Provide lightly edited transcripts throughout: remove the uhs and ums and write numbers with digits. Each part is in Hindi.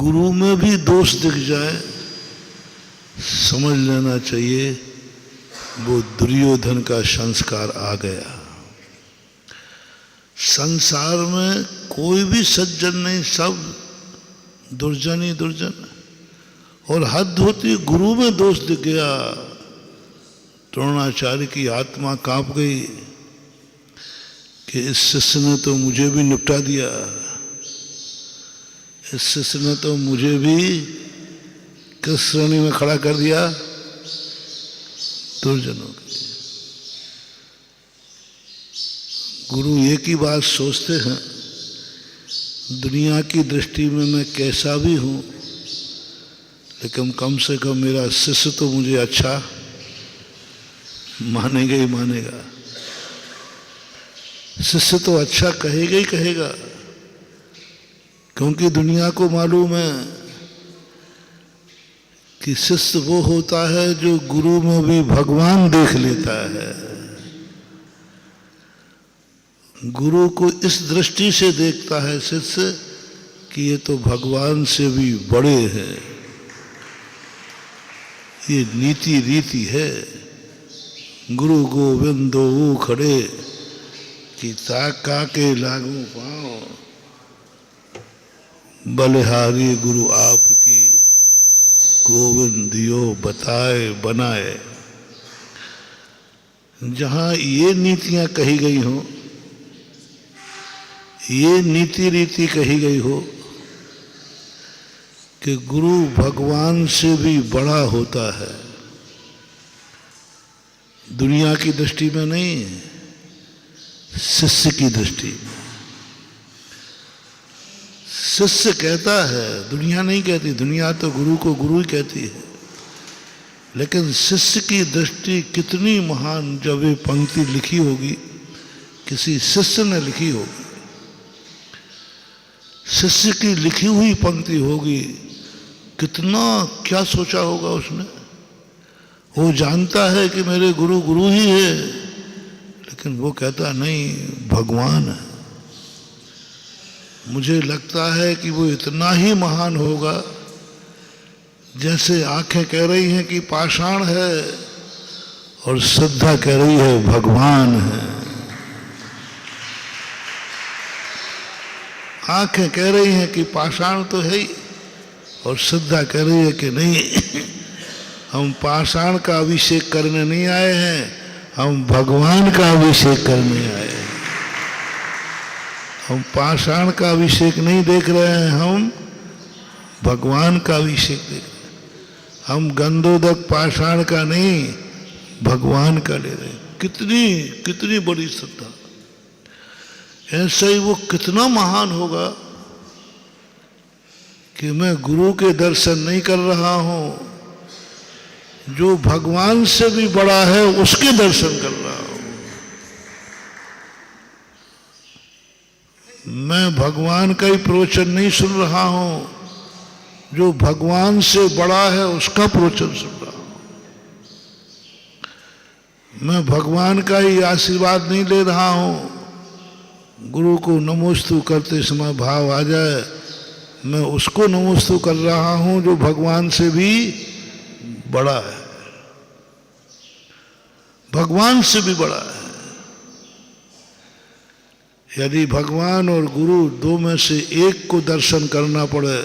गुरु में भी दोष दिख जाए, समझ लेना चाहिए वो दुर्योधन का संस्कार आ गया। संसार में कोई भी सज्जन नहीं, सब दुर्जन ही दुर्जन। और हद होती गुरु में दोष दिख गया, द्रोणाचार्य की आत्मा कांप गई कि इस शिष्य ने तो मुझे भी निपटा दिया, इस शिष्य ने तो मुझे भी किस श्रेणी में खड़ा कर दिया, दुर्जनों की। गुरु एक ही बात सोचते हैं, दुनिया की दृष्टि में मैं कैसा भी हूं, लेकिन कम से कम मेरा शिष्य तो मुझे अच्छा मानेगा ही मानेगा, शिष्य तो अच्छा कहेगा ही कहेगा। क्योंकि दुनिया को मालूम है कि शिष्य वो होता है जो गुरु में भी भगवान देख लेता है। गुरु को इस दृष्टि से देखता है शिष्य कि ये तो भगवान से भी बड़े हैं, ये नीति रीति है। गुरु गोविंदो खड़े कि ताका के लागू पाओ, बलिहारी गुरु आपकी गोविंद दियो बताए बनाए। जहां ये नीतियां कही गई हो, ये नीति रीति कही गई हो कि गुरु भगवान से भी बड़ा होता है, दुनिया की दृष्टि में नहीं, शिष्य की दृष्टि में। शिष्य कहता है, दुनिया नहीं कहती, दुनिया तो गुरु को गुरु ही कहती है। लेकिन शिष्य की दृष्टि कितनी महान, जब ये पंक्ति लिखी होगी, किसी शिष्य ने लिखी होगी, शिष्य की लिखी हुई पंक्ति होगी, कितना क्या सोचा होगा उसने। वो जानता है कि मेरे गुरु गुरु ही है, लेकिन वो कहता नहीं, भगवान है। मुझे लगता है कि वो इतना ही महान होगा जैसे आंखें कह रही हैं कि पाषाण है और श्रद्धा कह रही है भगवान है। आंखें कह रही हैं कि पाषाण तो है ही, और श्रद्धा कह रही है कि नहीं, हम पाषाण का अभिषेक करने नहीं आए हैं, हम भगवान का अभिषेक करने आए हैं। हम पाषाण का अभिषेक नहीं देख रहे हैं, हम भगवान का अभिषेक देख रहे हैं। हम गंधोदक पाषाण का नहीं, भगवान का ले रहे हैं। कितनी कितनी बड़ी श्रद्धा। ऐसा ही वो कितना महान होगा कि मैं गुरु के दर्शन नहीं कर रहा हूं, जो भगवान से भी बड़ा है उसके दर्शन कर रहा हूं। मैं भगवान का ही प्रवचन नहीं सुन रहा हूं, जो भगवान से बड़ा है उसका प्रवचन सुन रहा हूं। मैं भगवान का ही आशीर्वाद नहीं ले रहा हूं। गुरु को नमोस्तु करते समय भाव आ जाए, मैं उसको नमोस्तु कर रहा हूं जो भगवान से भी बड़ा है, भगवान से भी बड़ा है। यदि भगवान और गुरु दो में से एक को दर्शन करना पड़े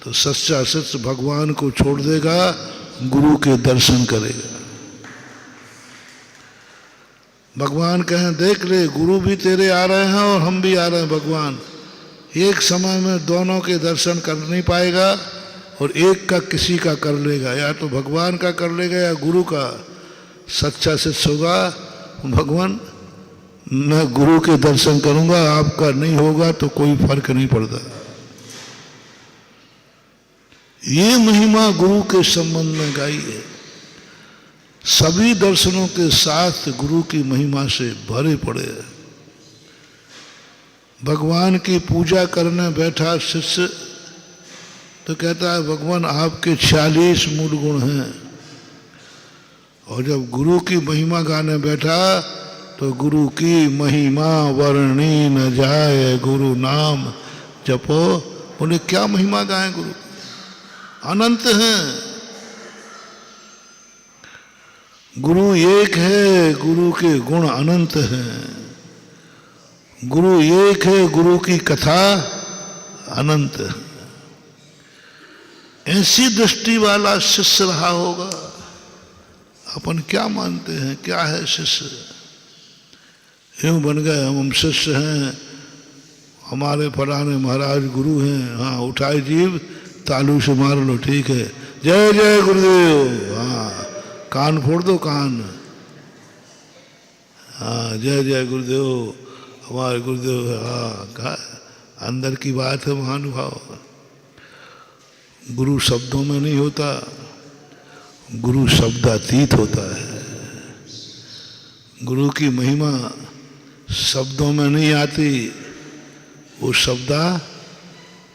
तो सच्चा सच भगवान को छोड़ देगा, गुरु के दर्शन करेगा। भगवान कहें देख ले, गुरु भी तेरे आ रहे हैं और हम भी आ रहे हैं। भगवान एक समय में दोनों के दर्शन कर नहीं पाएगा, और एक का किसी का कर लेगा, या तो भगवान का कर लेगा या गुरु का। सच्चा सच होगा, भगवान मैं गुरु के दर्शन करूंगा, आपका नहीं होगा तो कोई फर्क नहीं पड़ता। ये महिमा गुरु के संबंध में गाई है। सभी दर्शनों के साथ गुरु की महिमा से भरे पड़े हैं। भगवान की पूजा करने बैठा शिष्य तो कहता है भगवान आपके 46 मूल गुण हैं, और जब गुरु की महिमा गाने बैठा तो गुरु की महिमा वर्णी न जाए, गुरु नाम जपो बोले क्या महिमा गाएं गुरु, अनंत हैं। गुरु एक है, गुरु के गुण अनंत हैं। गुरु एक है, गुरु की कथा अनंत है। ऐसी दृष्टि वाला शिष्य रहा होगा। अपन क्या मानते हैं, क्या है शिष्य? यूं बन गए हम शिष्य हैं, हमारे फलाने महाराज गुरु हैं, हाँ उठाए जीव तालू से मार लो, ठीक है, जय जय गुरुदेव, हाँ कान फोड़ दो कान, हाँ जय जय गुरुदेव, हमारे गुरुदेव है, हाँ कहा अंदर की बात है महानुभाव। गुरु शब्दों में नहीं होता, गुरु शब्दातीत होता है। गुरु की महिमा शब्दों में नहीं आती, वो शब्दा,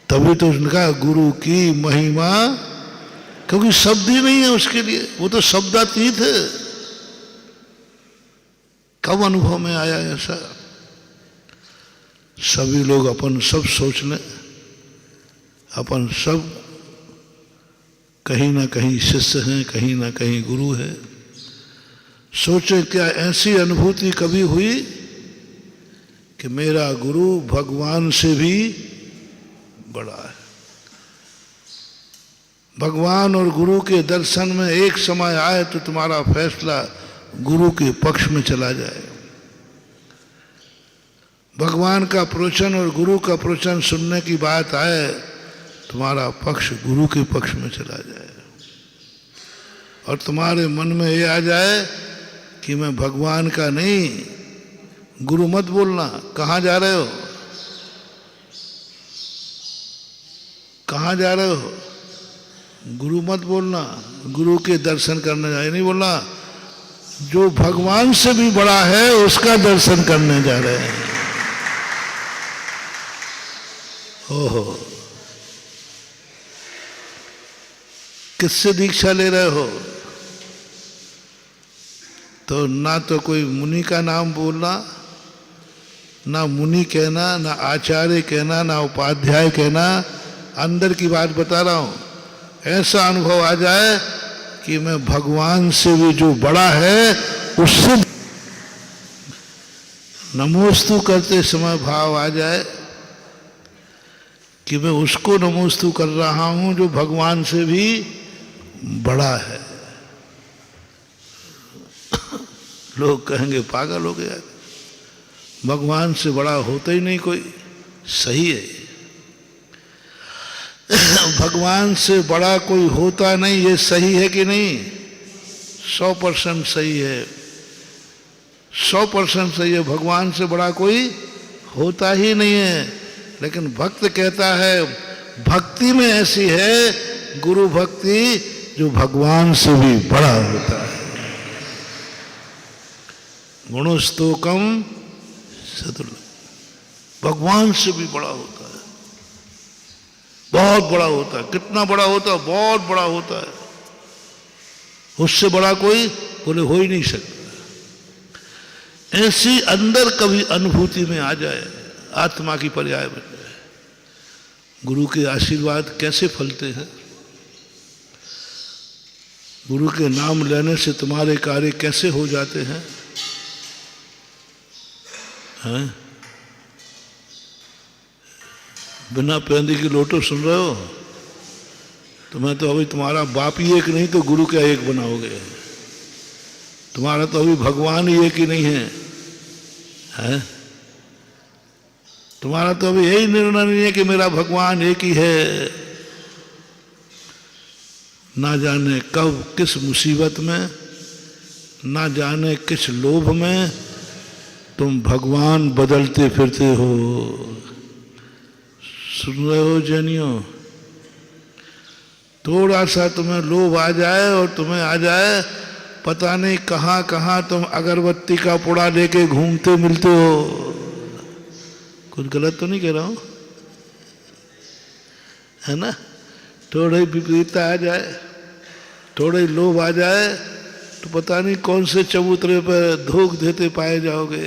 तभी तो उनका गुरु की महिमा, क्योंकि शब्द ही नहीं है उसके लिए, वो तो शब्दातीत है। कब अनुभव में आया ऐसा? सभी लोग अपन सब सोच लें, अपन सब कहीं ना कहीं शिष्य हैं, कहीं ना कहीं गुरु है। सोचे क्या ऐसी अनुभूति कभी हुई कि मेरा गुरु भगवान से भी बड़ा है? भगवान और गुरु के दर्शन में एक समय आए तो तुम्हारा फैसला गुरु के पक्ष में चला जाए। भगवान का प्रवचन और गुरु का प्रवचन सुनने की बात आए, तुम्हारा पक्ष गुरु के पक्ष में चला जाए। और तुम्हारे मन में ये आ जाए कि मैं भगवान का नहीं, गुरु मत बोलना, कहाँ जा रहे हो, कहाँ जा रहे हो, गुरु मत बोलना, गुरु के दर्शन करने जाए, नहीं बोलना जो भगवान से भी बड़ा है उसका दर्शन करने जा रहे हैं। ओहो, किससे दीक्षा ले रहे हो? तो ना तो कोई मुनि का नाम बोलना, ना मुनि कहना, ना आचार्य कहना, ना उपाध्याय कहना, अंदर की बात बता रहा हूं। ऐसा अनुभव आ जाए कि मैं भगवान से भी जो बड़ा है उससे नमोस्तु करते समय भाव आ जाए कि मैं उसको नमोस्तु कर रहा हूं जो भगवान से भी बड़ा है। लोग कहेंगे पागल हो गया, भगवान से बड़ा होता ही नहीं कोई। सही है, भगवान से बड़ा कोई होता नहीं, ये सही है कि नहीं? 100% सही है, 100% सही है। भगवान से बड़ा कोई होता ही नहीं है। लेकिन भक्त कहता है भक्ति में ऐसी है गुरु भक्ति जो भगवान से भी बड़ा होता है। गुणस्तोकम सदुर्लभ, भगवान से भी बड़ा होता है, बहुत बड़ा होता है। कितना बड़ा होता है? बहुत बड़ा होता है। उससे बड़ा कोई बोले हो ही नहीं सकता। ऐसी अंदर कभी अनुभूति में आ जाए, आत्मा की पर्याय बन जाए। गुरु के आशीर्वाद कैसे फलते हैं? गुरु के नाम लेने से तुम्हारे कार्य कैसे हो जाते हैं? हैं? बिना पैंदी की लोटो सुन रहे हो? तुम्हें तो अभी तुम्हारा बाप ही एक नहीं तो गुरु क्या एक बनाओगे? तुम्हारा तो अभी भगवान ही एक ही नहीं है, हैं? तुम्हारा तो अभी यही निर्णय नहीं है कि मेरा भगवान एक ही है। ना जाने कब किस मुसीबत में, ना जाने किस लोभ में तुम भगवान बदलते फिरते हो। सुन रहे हो जैनियों? थोड़ा सा तुम्हें लोभ आ जाए और तुम्हें आ जाए पता नहीं कहाँ कहाँ तुम अगरबत्ती का पुड़ा लेके घूमते मिलते हो। कुछ गलत तो नहीं कह रहा हूं, है ना? थोड़ी विपरीतता आ जाए, थोड़े लोभ आ जाए तो पता नहीं कौन से चबूतरे पर धोख देते पाए जाओगे।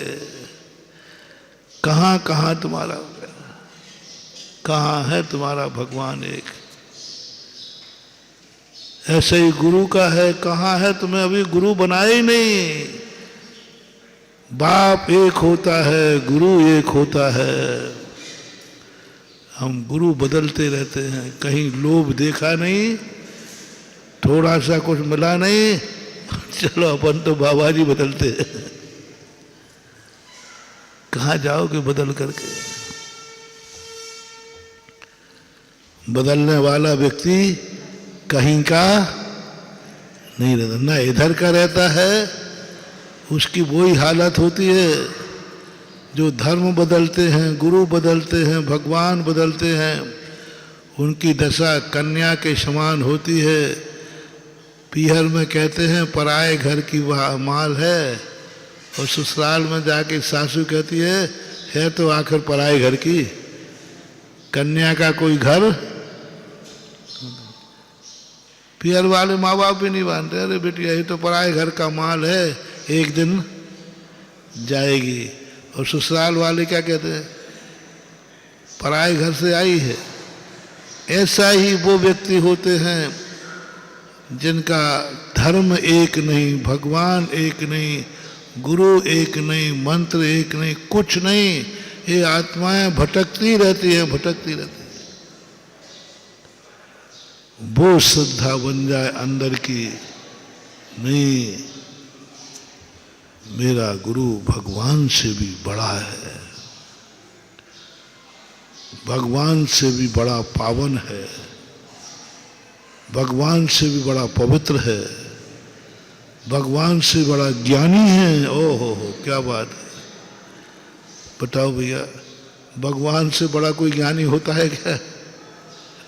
कहाँ कहाँ तुम्हारा हो गया। कहाँ है तुम्हारा भगवान एक। ऐसे ही गुरु का है, कहाँ है, तुम्हें अभी गुरु बनाया ही नहीं। बाप एक होता है, गुरु एक होता है। हम गुरु बदलते रहते हैं, कहीं लोभ देखा नहीं, थोड़ा सा कुछ मिला नहीं, चलो अपन तो बाबा जी बदलते हैं। कहाँ जाओगे बदल करके। बदलने वाला व्यक्ति कहीं का नहीं रहता, ना इधर का रहता है। उसकी वही हालत होती है जो धर्म बदलते हैं, गुरु बदलते हैं, भगवान बदलते हैं, उनकी दशा कन्या के समान होती है। पीहर में कहते हैं पराए घर की माल है, और ससुराल में जाके सासू कहती है तो आखिर पराए घर की। कन्या का कोई घर, पीहर वाले माँ बाप भी नहीं मानते, अरे बेटिया ये तो पराए घर का माल है, एक दिन जाएगी। और ससुराल वाले क्या कहते हैं, पराए घर से आई है। ऐसा ही वो व्यक्ति होते हैं जिनका धर्म एक नहीं, भगवान एक नहीं, गुरु एक नहीं, मंत्र एक नहीं, कुछ नहीं। ये आत्माएं भटकती रहती हैं, भटकती रहती हैं। वो श्रद्धा बन जाए अंदर की, नहीं मेरा गुरु भगवान से भी बड़ा है, भगवान से भी बड़ा पावन है, भगवान से भी बड़ा पवित्र है, भगवान से बड़ा ज्ञानी है। ओ हो क्या बात है। बताओ भैया, भगवान से बड़ा कोई ज्ञानी होता है क्या?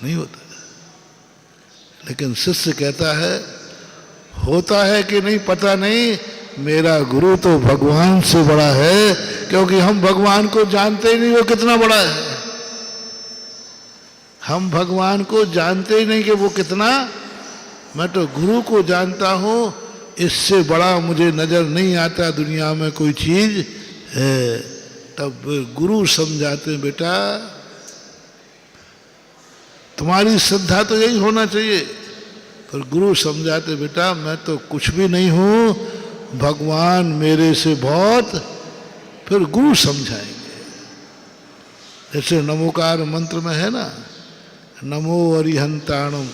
नहीं होता। लेकिन शिष्य कहता है होता है कि नहीं पता नहीं, मेरा गुरु तो भगवान से बड़ा है, क्योंकि हम भगवान को जानते ही नहीं वो कितना बड़ा है। हम भगवान को जानते ही नहीं कि वो कितना, मैं तो गुरु को जानता हूं, इससे बड़ा मुझे नजर नहीं आता दुनिया में कोई चीज है। तब गुरु समझाते हैं बेटा तुम्हारी श्रद्धा तो यही होना चाहिए, पर गुरु समझाते बेटा मैं तो कुछ भी नहीं हूं, भगवान मेरे से बहुत। फिर गुरु समझाएंगे। जैसे नमोकार मंत्र में है ना, नमो अरिहंताणम,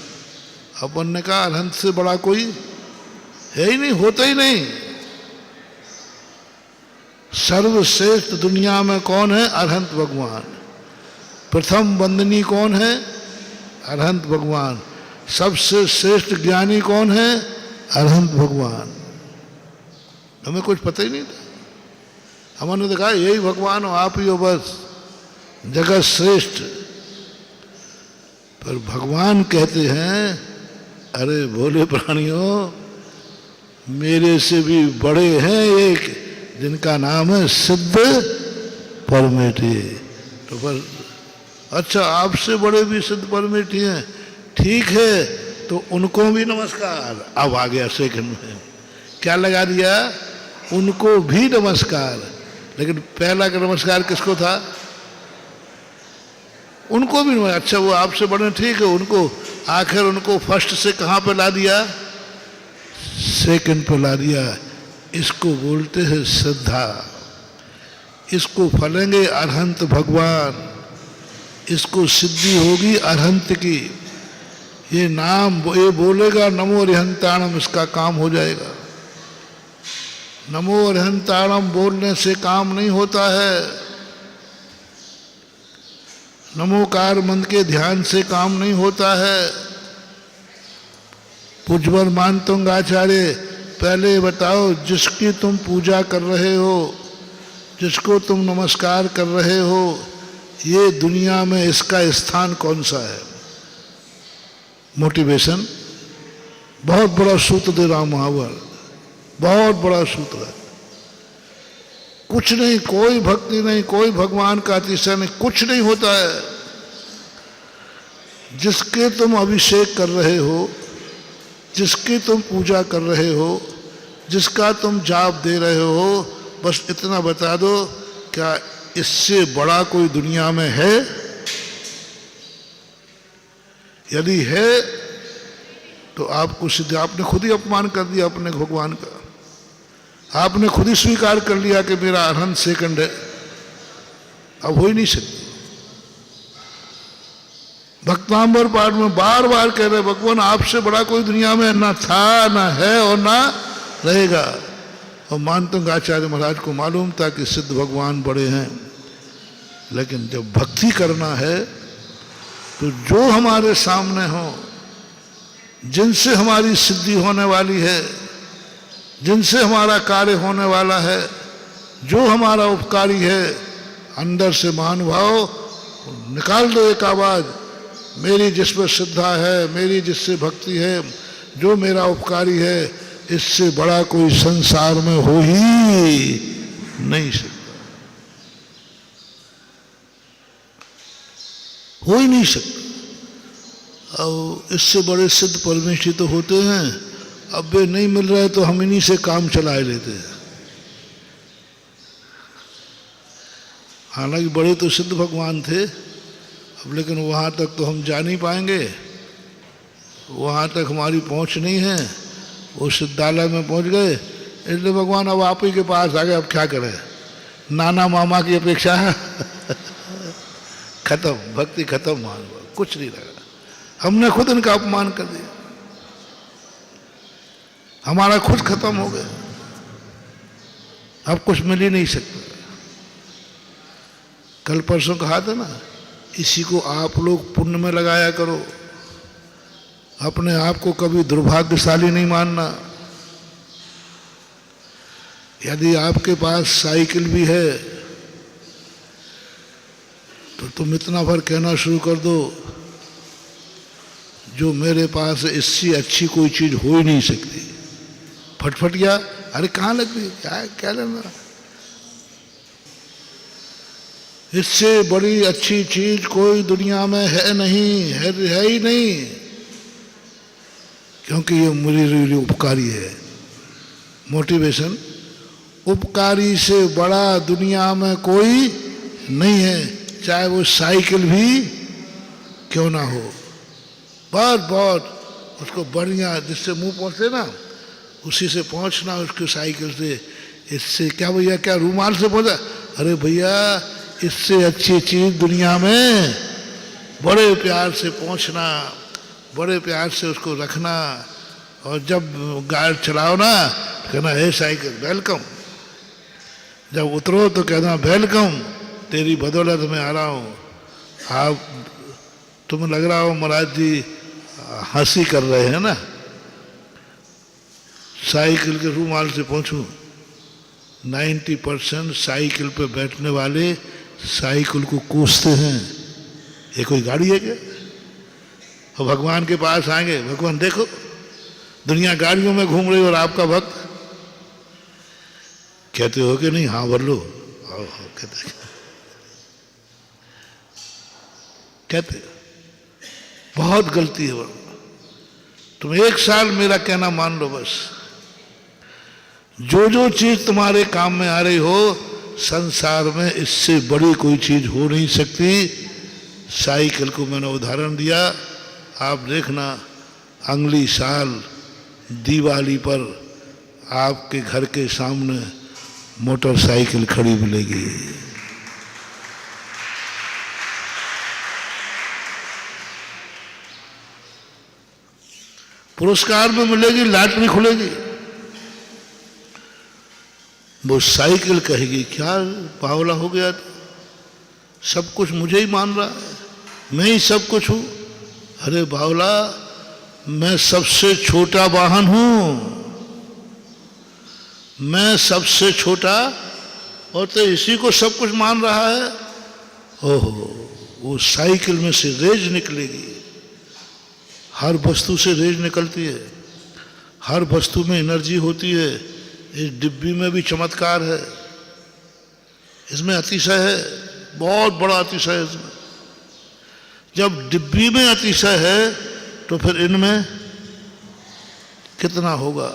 अपन ने कहा अरहंत से बड़ा कोई है ही नहीं, होता ही नहीं। सर्वश्रेष्ठ दुनिया में कौन है? अरहंत भगवान। प्रथम वंदनी कौन है? अरहंत भगवान। सबसे श्रेष्ठ ज्ञानी कौन है? अरहंत भगवान। हमें कुछ पता ही नहीं था। हमने तो कहा यही भगवान हो, आप ही हो बस, जगत श्रेष्ठ। पर भगवान कहते हैं अरे भोले प्राणियों, मेरे से भी बड़े हैं एक, जिनका नाम है सिद्ध परमेठी। तो पर अच्छा आपसे बड़े भी सिद्ध परमेठी हैं, ठीक है, तो उनको भी नमस्कार। अब आ गया सेकंड में क्या लगा दिया, उनको भी नमस्कार। लेकिन पहला का नमस्कार किसको था? उनको भी नमस्कार। अच्छा वो आपसे बड़े, ठीक है, उनको आखिर उनको फर्स्ट से कहाँ पे ला दिया? सेकंड पे ला दिया। इसको बोलते हैं श्रद्धा। इसको फलेंगे अरहंत भगवान, इसको सिद्धि होगी अरहंत की। ये नाम ये बोलेगा नमो अरिहंताणम, इसका काम हो जाएगा। नमो अरिहंताणम बोलने से काम नहीं होता है, नमोकार मंत्र के ध्यान से काम नहीं होता है। पूज्यवर मानतुंग आचार्य, पहले बताओ जिसकी तुम पूजा कर रहे हो, जिसको तुम नमस्कार कर रहे हो, ये दुनिया में इसका स्थान कौन सा है? मोटिवेशन बहुत बड़ा सूत्र दे रहा हूं, महाभारत बहुत बड़ा सूत्र है। कुछ नहीं, कोई भक्ति नहीं, कोई भगवान का अतिशय नहीं, कुछ नहीं होता है। जिसके तुम अभिषेक कर रहे हो, जिसकी तुम पूजा कर रहे हो, जिसका तुम जाप दे रहे हो, बस इतना बता दो क्या इससे बड़ा कोई दुनिया में है? यदि है तो आपको सिद्ध, आपने खुद ही अपमान कर दिया अपने भगवान का, आपने खुद ही स्वीकार कर लिया कि मेरा अनंत सेकंड है, अब हो ही नहीं सकती। भक्तांबर पाठ में बार बार कह रहे भगवान आपसे बड़ा कोई दुनिया में ना था, ना है और ना रहेगा। और मानतंग आचार्य महाराज को मालूम था कि सिद्ध भगवान बड़े हैं, लेकिन जब भक्ति करना है तो जो हमारे सामने हो, जिनसे हमारी सिद्धि होने वाली है, जिनसे हमारा कार्य होने वाला है, जो हमारा उपकारी है, अंदर से महानुभाव निकाल दो एक आवाज, मेरी जिसमें श्रद्धा है, मेरी जिससे भक्ति है, जो मेरा उपकारी है, इससे बड़ा कोई संसार में हो ही नहीं सकता, हो ही नहीं सकता। और इससे बड़े सिद्ध परमेश्वरी तो होते हैं, अब वे नहीं मिल रहे तो हम इन्हीं से काम चलाए लेते हैं। हालांकि बड़े तो सिद्ध भगवान थे, अब लेकिन वहाँ तक तो हम जा नहीं पाएंगे, वहाँ तक हमारी पहुँच नहीं है। वो सिद्धालय में पहुँच गए, इसलिए भगवान अब आप ही के पास आ गए, अब क्या करें, नाना मामा की अपेक्षा खत्म, भक्ति खत्म, मान कुछ नहीं लगा, हमने खुद इनका अपमान कर दिया, हमारा खुद खत्म हो गया, अब कुछ मिल ही नहीं सकता। कल परसों कहा था ना, इसी को आप लोग पुण्य में लगाया करो, अपने आप को कभी दुर्भाग्यशाली नहीं मानना। यदि आपके पास साइकिल भी है तो तुम इतना भर कहना शुरू कर दो, जो मेरे पास है इससे अच्छी कोई चीज हो ही नहीं सकती। फटफट गया, अरे कहाँ लग गई, क्या लेना, इससे बड़ी अच्छी चीज कोई दुनिया में है नहीं, है ही नहीं, क्योंकि ये मेरे लिए उपकारी है। मोटिवेशन, उपकारी से बड़ा दुनिया में कोई नहीं है, चाहे वो साइकिल भी क्यों ना हो, बहुत बहुत उसको बढ़िया जिससे मुंह पहुँचे ना उसी से पहुँचना, उसकी साइकिल से। इससे क्या भैया, क्या रूमाल से पहुँचा, अरे भैया इससे अच्छी चीज दुनिया में बड़े प्यार से पहुँचना, बड़े प्यार से उसको रखना, और जब गाड़ी चलाओ ना कहना हे साइकिल वेलकम, जब उतरो तो कहना वेलकम, तेरी बदौलत में आ रहा हूँ। आप तुम्हें लग रहा हो महाराज जी हंसी कर रहे हैं ना, साइकिल के रूमाल से पहुँचूं, 90% साइकिल पे बैठने वाले साइकिल को कोसते हैं, ये कोई गाड़ी है क्या। और भगवान के पास आएंगे, भगवान देखो दुनिया गाड़ियों में घूम रही और आपका भक्त, कहते हो कि नहीं, हाँ बोलो, कहते बहुत गलती है। तुम एक साल मेरा कहना मान लो बस, जो जो चीज तुम्हारे काम में आ रही हो संसार में इससे बड़ी कोई चीज हो नहीं सकती। साइकिल को मैंने उदाहरण दिया, आप देखना अगली साल दिवाली पर आपके घर के सामने मोटरसाइकिल खड़ी मिलेगी। पुरस्कार में मिलेगी, लॉटरी खुलेगी, वो साइकिल कहेगी क्या बावला हो गया था, सब कुछ मुझे ही मान रहा है, मैं ही सब कुछ हूं। अरे बावला, मैं सबसे छोटा वाहन हूं, मैं सबसे छोटा, और तो इसी को सब कुछ मान रहा है। ओहो, वो साइकिल में से रेज निकलेगी, हर वस्तु से रेज निकलती है, हर वस्तु में एनर्जी होती है। इस डिब्बी में भी चमत्कार है, इसमें अतिशय है, बहुत बड़ा अतिशय है इसमें। जब डिब्बी में अतिशय है तो फिर इनमें कितना होगा।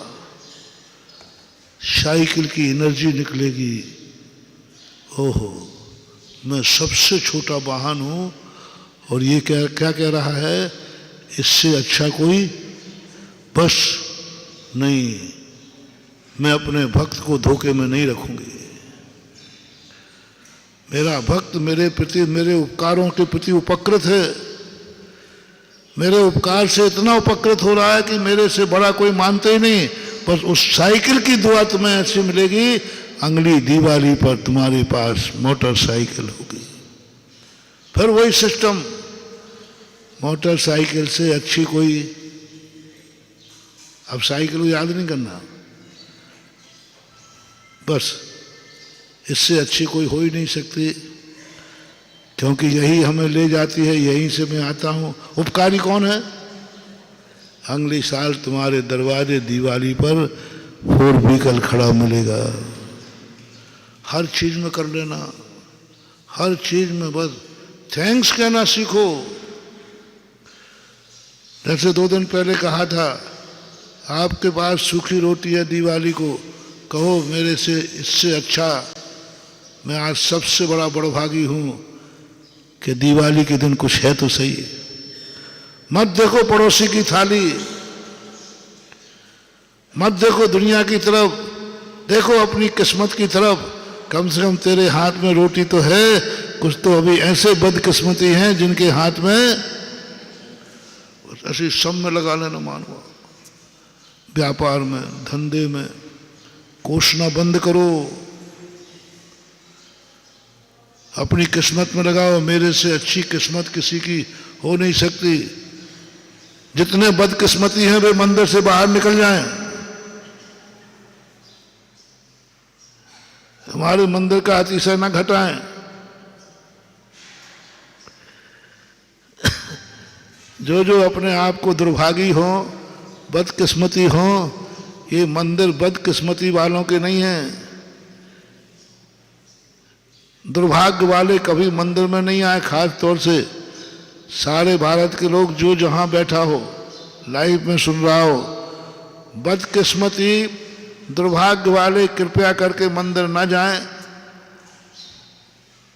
साइकिल की एनर्जी निकलेगी, ओहो मैं सबसे छोटा वाहन हूं, और ये क्या क्या कह रहा है, इससे अच्छा कोई बस नहीं। मैं अपने भक्त को धोखे में नहीं रखूंगी। मेरा भक्त मेरे प्रति, मेरे उपकारों के प्रति उपकृत है। मेरे उपकार से इतना उपकृत हो रहा है कि मेरे से बड़ा कोई मानते ही नहीं। बस उस साइकिल की दुआ तुम्हें ऐसी मिलेगी, अगली दिवाली पर तुम्हारे पास मोटरसाइकिल होगी। फिर वही सिस्टम, मोटरसाइकिल से अच्छी कोई, अब साइकिल को याद नहीं करना, बस इससे अच्छी कोई हो ही नहीं सकती, क्योंकि यही हमें ले जाती है, यहीं से मैं आता हूं। उपकारी कौन है? अगले साल तुम्हारे दरवाजे दिवाली पर 4 व्हीकल खड़ा मिलेगा। हर चीज में कर लेना, हर चीज में बस थैंक्स कहना सीखो। जैसे 2 दिन पहले कहा था, आपके पास सूखी रोटी है दिवाली को, कहो मेरे से इससे अच्छा मैं आज सबसे बड़ा बड़भागी हूं कि दिवाली के दिन कुछ है तो सही। मत देखो पड़ोसी की थाली, मत देखो दुनिया की तरफ, देखो अपनी किस्मत की तरफ। कम से कम तेरे हाथ में रोटी तो है। कुछ तो अभी ऐसे बदकिस्मती हैं जिनके हाथ में, ऐसी सब में लगा लेना मानवा, व्यापार में, धंधे में कोसना बंद करो, अपनी किस्मत में लगाओ। मेरे से अच्छी किस्मत किसी की हो नहीं सकती। जितने बदकिस्मती हैं वे मंदिर से बाहर निकल जाएं। हमारे मंदिर का अतिशय न घटाएं। जो अपने आप को दुर्भागी हो, बदकिस्मती हो, ये मंदिर बदकिस्मती वालों के नहीं है। दुर्भाग्य वाले कभी मंदिर में नहीं आए। खास तौर से सारे भारत के लोग जो जहां बैठा हो, लाइव में सुन रहा हो, बदकिस्मती दुर्भाग्य वाले कृपया करके मंदिर ना जाएं।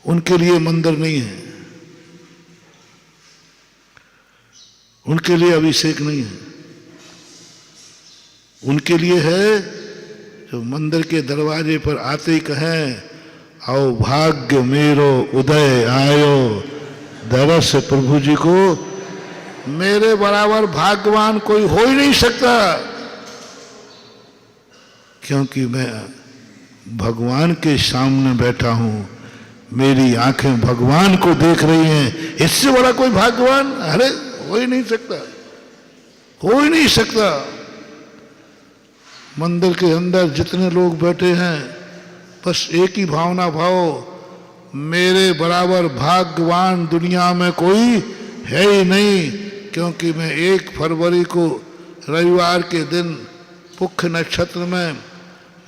उनके लिए मंदिर नहीं है, उनके लिए अभिषेक नहीं है। उनके लिए है जो मंदिर के दरवाजे पर आते ही कहें, आओ भाग्य मेरो उदय आयो, दरस प्रभु जी को। मेरे बराबर भाग्यवान कोई हो ही नहीं सकता, क्योंकि मैं भगवान के सामने बैठा हूं, मेरी आंखें भगवान को देख रही हैं। इससे बड़ा कोई भाग्यवान अरे हो ही नहीं सकता, हो ही नहीं सकता। मंदिर के अंदर जितने लोग बैठे हैं, बस एक ही भावना भाओ, मेरे बराबर भाग्यवान दुनिया में कोई है ही नहीं। क्योंकि मैं 1 फरवरी को रविवार के दिन पुष्य नक्षत्र में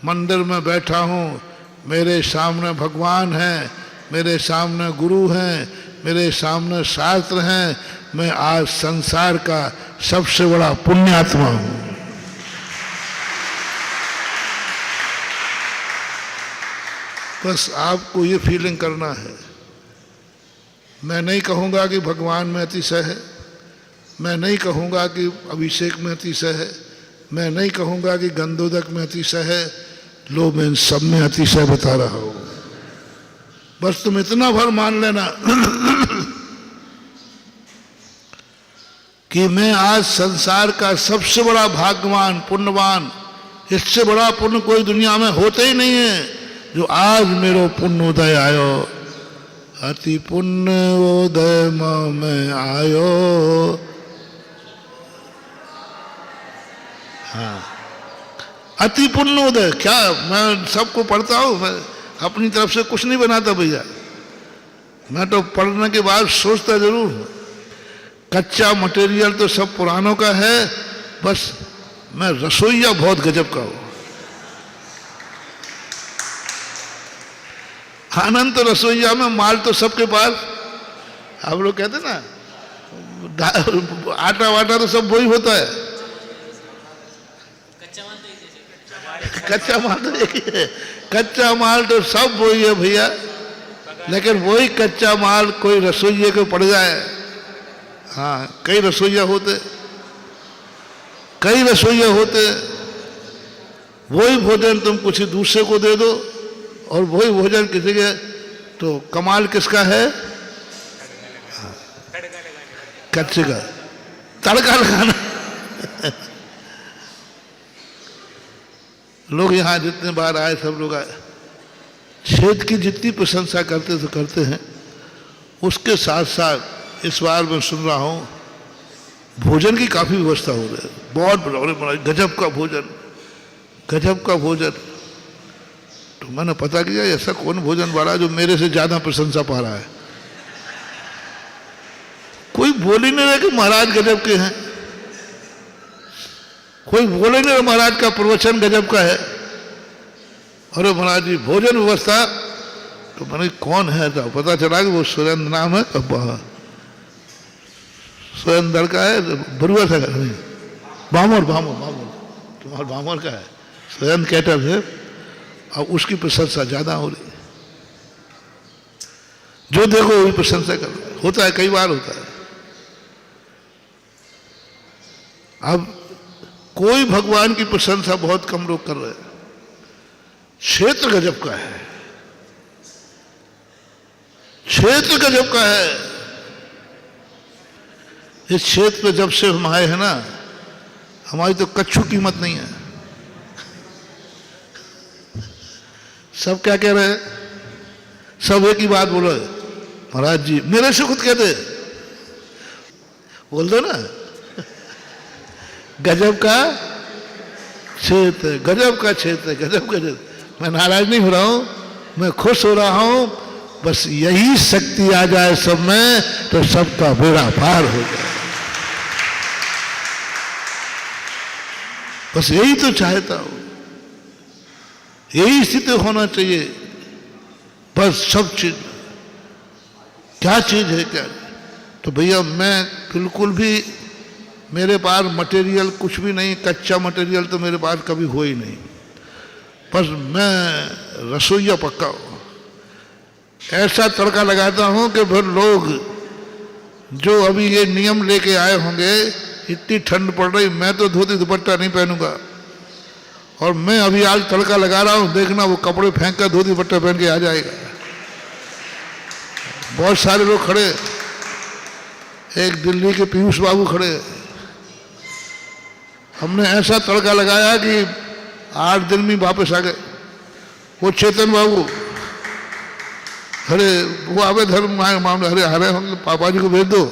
मंदिर में बैठा हूँ। मेरे सामने भगवान हैं, मेरे सामने गुरु हैं, मेरे सामने शास्त्र हैं। मैं आज संसार का सबसे बड़ा पुण्यात्मा हूँ। बस आपको ये फीलिंग करना है। मैं नहीं कहूँगा कि भगवान में अतिशय है, मैं नहीं कहूँगा कि अभिषेक में अतिशय है, मैं नहीं कहूँगा कि गंधोदक में अतिशय है। लो, मैं इन सब में अतिशय बता रहा हूँ। बस तुम इतना भर मान लेना कि मैं आज संसार का सबसे बड़ा भाग्यवान, पुण्यवान, इससे बड़ा पुण्य कोई दुनिया में होते ही नहीं है, जो आज मेरो पुण्य उदय आयो। अति पुण्य उदय में आयो। हाँ, अति पुण्य उदय। क्या मैं सबको पढ़ता हूँ? मैं अपनी तरफ से कुछ नहीं बनाता भैया। मैं तो पढ़ने के बाद सोचता जरूर हूँ। कच्चा मटेरियल तो सब पुरानों का है, बस मैं रसोईया बहुत गजब का हूँ। आनंद तो रसोईया में, माल तो सबके पास। आप लोग कहते ना आटा वाटा तो सब वही होता है, कच्चा माल तो एक ही है। कच्चा माल तो सब वही है भैया, लेकिन वही कच्चा माल कोई रसोइये को पड़ जाए, हाँ, कई रसोइया होते, कई रसोइया होते, वही भोजन तुम कुछ दूसरे को दे दो और वही भोजन किसी के, तो कमाल किसका है? कच्चे का तड़का लगाना। लोग यहाँ जितने बार आए सब लोग आए, क्षेत्र की जितनी प्रशंसा करते तो करते हैं, उसके साथ साथ इस बार मैं सुन रहा हूँ भोजन की काफ़ी व्यवस्था हो रही है, बहुत बड़ा गजब का भोजन, गजब का भोजन। तो मैंने पता किया ऐसा कौन भोजन वाला जो मेरे से ज़्यादा प्रशंसा पा रहा है। कोई बोल ही नहीं रहा कि महाराज गजब के हैं, कोई बोल ही नहीं रहा महाराज का प्रवचन गजब का है। अरे महाराज जी भोजन व्यवस्था, तो मैंने कौन है, तो पता चला कि वो सुरेंद्र नाम है, सुरेंद्र का है, बरुआ था, बामोर बामोर बामोर, तुम्हारा बामोर का है, सुरेंद्र कैटर है। अब उसकी प्रशंसा ज्यादा हो रही, जो देखो वही प्रशंसा कर रहा है, होता है, कई बार होता है। अब कोई भगवान की प्रशंसा बहुत कम लोग कर रहे हैं। क्षेत्र गजब का है, क्षेत्र गजब का है। इस क्षेत्र पे जब से हम आए हैं ना, हमारी तो कच्छु कीमत नहीं है। सब क्या कह रहे हैं, सब एक ही बात बोलो, महाराज जी मेरे से खुद कहते, बोल दो ना, गजब का क्षेत्र, गजब का क्षेत्र, गजब का क्षेत्र। मैं नाराज नहीं हो रहा हूं, मैं खुश हो रहा हूं। बस यही शक्ति आ जाए सब में तो सबका बेड़ा पार हो जाए। बस यही तो चाहता हूं, यही स्थिति होना चाहिए। बस सब चीज, क्या चीज है क्या? तो भैया मैं बिल्कुल भी, मेरे पास मटेरियल कुछ भी नहीं, कच्चा मटेरियल तो मेरे पास कभी हो ही नहीं। बस मैं रसोइया पक्का हूँ, ऐसा तड़का लगाता हूँ कि फिर लोग जो अभी ये नियम लेके आए होंगे, इतनी ठंड पड़ रही, मैं तो धोती दुपट्टा नहीं पहनूंगा, और मैं अभी आज तड़का लगा रहा हूँ, देखना वो कपड़े फेंक कर धोती दुपट्टा पहन के आ जाएगा। बहुत सारे लोग खड़े, एक दिल्ली के पीयूष बाबू खड़े, हमने ऐसा तड़का लगाया कि 8 दिन में वापस आ गए। वो चेतन बाबू, अरे वो आवे धर्म मामले, अरे अरे हम पापा जी को भेज दो,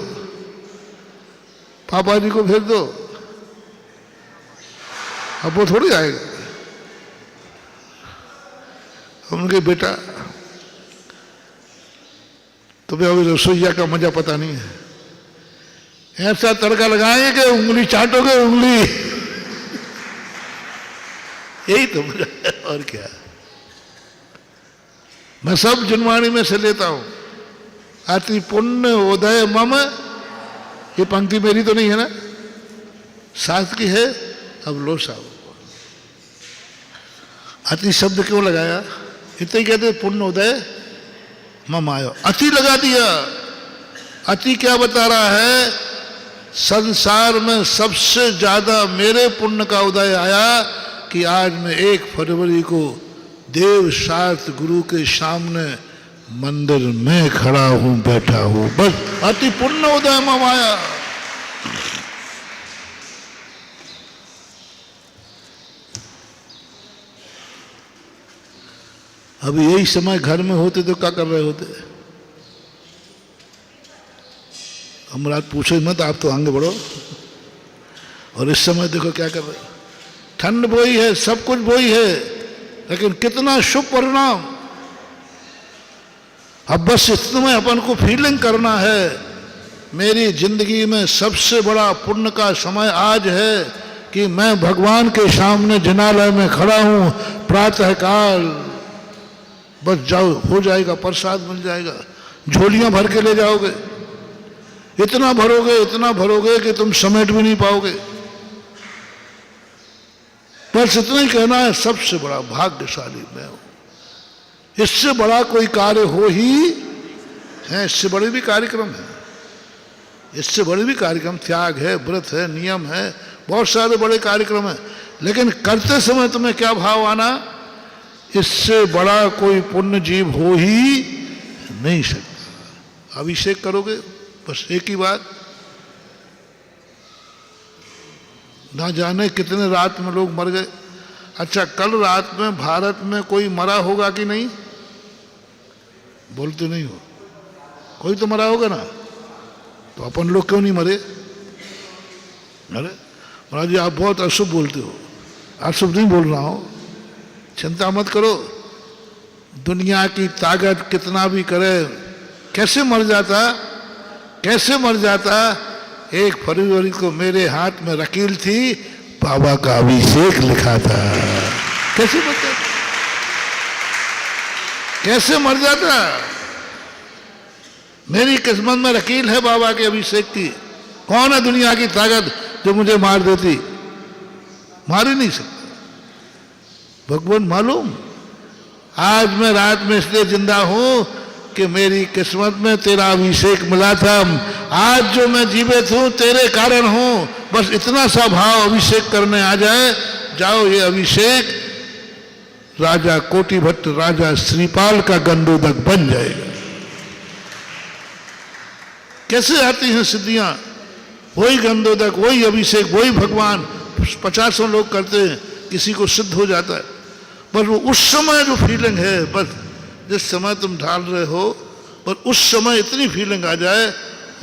पापा जी को भेज दो, अब वो थोड़ी आएगा। उनके बेटा, तुम्हें अभी रसोईया का मजा पता नहीं है, ऐसा तड़का लगाएंगे कि उंगली चाटोगे, उंगली। यही तो मजा है, और क्या। मैं सब जुनवाणी में से लेता हूं। अति पुण्य उदय मम, ये पंक्ति मेरी तो नहीं है ना, शास्त्र की है। अब लो साहब, अति शब्द क्यों लगाया? इतने ही कहते पुण्य उदय मम आयो, अति लगा दिया। अति क्या बता रहा है? संसार में सबसे ज्यादा मेरे पुण्य का उदय आया कि आज मैं 1 फरवरी को देव शास्त्र गुरु के सामने मंदिर में खड़ा हूं, बैठा हूं। बस अति पुण्य उदय मम आया। अभी यही समय घर में होते तो क्या कर रहे होते? हमराज पूछो मत, आप तो आगे बढ़ो। और इस समय देखो क्या कर रहे, ठंड बोई है, सब कुछ बोई है, लेकिन कितना शुभ परिणाम। अब बस इसमें अपन को फीलिंग करना है, मेरी जिंदगी में सबसे बड़ा पुण्य का समय आज है कि मैं भगवान के सामने जिनालय में खड़ा हूं प्रातः काल। बस जाओ, हो जाएगा, प्रसाद मिल जाएगा, झोलियां भर के ले जाओगे, इतना भरोगे कि तुम समेट भी नहीं पाओगे। बस इतना ही कहना है, सबसे बड़ा भाग्यशाली मैं हूं। इससे बड़ा कोई कार्य हो ही है, इससे बड़े भी कार्यक्रम है। इससे बड़े भी कार्यक्रम, त्याग है, व्रत है, नियम है, बहुत सारे बड़े कार्यक्रम है, लेकिन करते समय तुम्हें क्या भाव आना, इससे बड़ा कोई पुण्य जीव हो ही नहीं सकता। अभिषेक करोगे, बस एक ही बात, ना जाने कितने रात में लोग मर गए। अच्छा, कल रात में भारत में कोई मरा होगा कि नहीं? बोलते नहीं हो, कोई तो मरा होगा ना, तो अपन लोग क्यों नहीं मरे? अरे महाराज जी आप बहुत अशुभ बोलते हो। अशुभ नहीं बोल रहा हूं, चिंता मत करो। दुनिया की ताकत कितना भी करे, कैसे मर जाता, कैसे मर जाता। 1 फरवरी को मेरे हाथ में रकील थी, बाबा का अभिषेक लिखा था, कैसे मर जाता, कैसे मर जाता। मेरी किस्मत में रकील है बाबा के अभिषेक की। कौन है दुनिया की ताकत जो मुझे मार देती? मार ही नहीं सकता। भगवान मालूम, आज मैं रात में इसलिए जिंदा हूं कि मेरी किस्मत में तेरा अभिषेक मिला था। आज जो मैं जीवित हूं तेरे कारण हूं। बस इतना सा भाव अभिषेक करने आ जाए, जाओ ये अभिषेक राजा कोटि भट्ट, राजा श्रीपाल का गंडोदक बन जाएगा। कैसे आती हैं सिद्धियां? वही गंडोदक, वही अभिषेक, वही भगवान 50 लोग करते हैं, किसी को सिद्ध हो जाता है। पर वो उस समय जो फीलिंग है, बस जिस समय तुम ढाल रहे हो, पर उस समय इतनी फीलिंग आ जाए,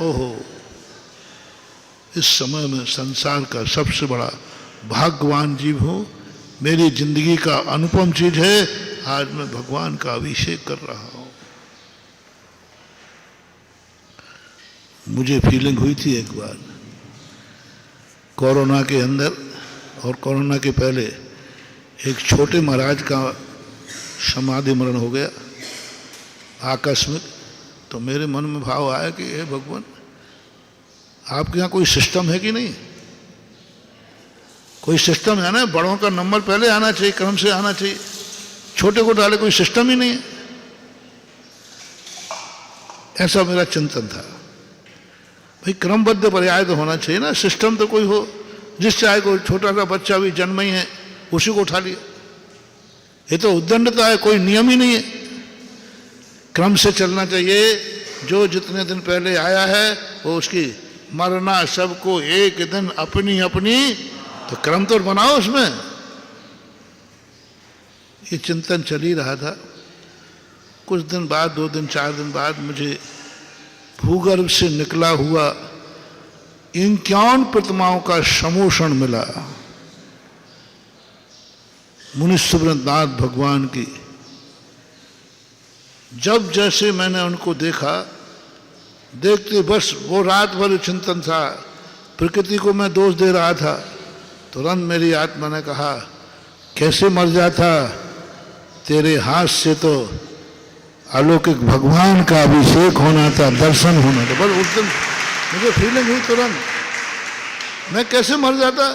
ओहो इस समय में संसार का सबसे बड़ा भाग्यवान जीव हूं, मेरी जिंदगी का अनुपम चीज है, आज मैं भगवान का अभिषेक कर रहा हूं। मुझे फीलिंग हुई थी एक बार कोरोना के अंदर और कोरोना के पहले, एक छोटे महाराज का समाधि मरण हो गया आकस्मिक। तो मेरे मन में भाव आया कि हे भगवान, आपके यहाँ कोई सिस्टम है कि नहीं? कोई सिस्टम है ना, बड़ों का नंबर पहले आना चाहिए, क्रम से आना चाहिए, छोटे को डाले, कोई सिस्टम ही नहीं है। ऐसा मेरा चिंतन था। भाई क्रमबद्ध पर्याय तो होना चाहिए ना, सिस्टम तो कोई हो, जिस चाहे कोई छोटा सा बच्चा भी जन्म ही है उसी को उठा लिया। ये तो उद्दंडता है, कोई नियम ही नहीं है। क्रम से चलना चाहिए, जो जितने दिन पहले आया है वो उसकी मरना सबको एक दिन अपनी अपनी, तो क्रम तो बनाओ उसमें। ये चिंतन चल ही रहा था। कुछ दिन बाद, 2 दिन 4 दिन बाद, मुझे भूगर्भ से निकला हुआ 51 प्रतिमाओं का समोषण मिला, मुनि सुब्रतनाथ भगवान की। जब जैसे मैंने उनको देखा, देखते बस वो रात भर चिंतन था, प्रकृति को मैं दोष दे रहा था। तुरंत मेरी आत्मा ने कहा, कैसे मर जाता, तेरे हाथ से तो अलौकिक भगवान का अभिषेक होना था, दर्शन होना था। बस उस दिन मुझे फीलिंग हुई तुरंत, मैं कैसे मर जाता।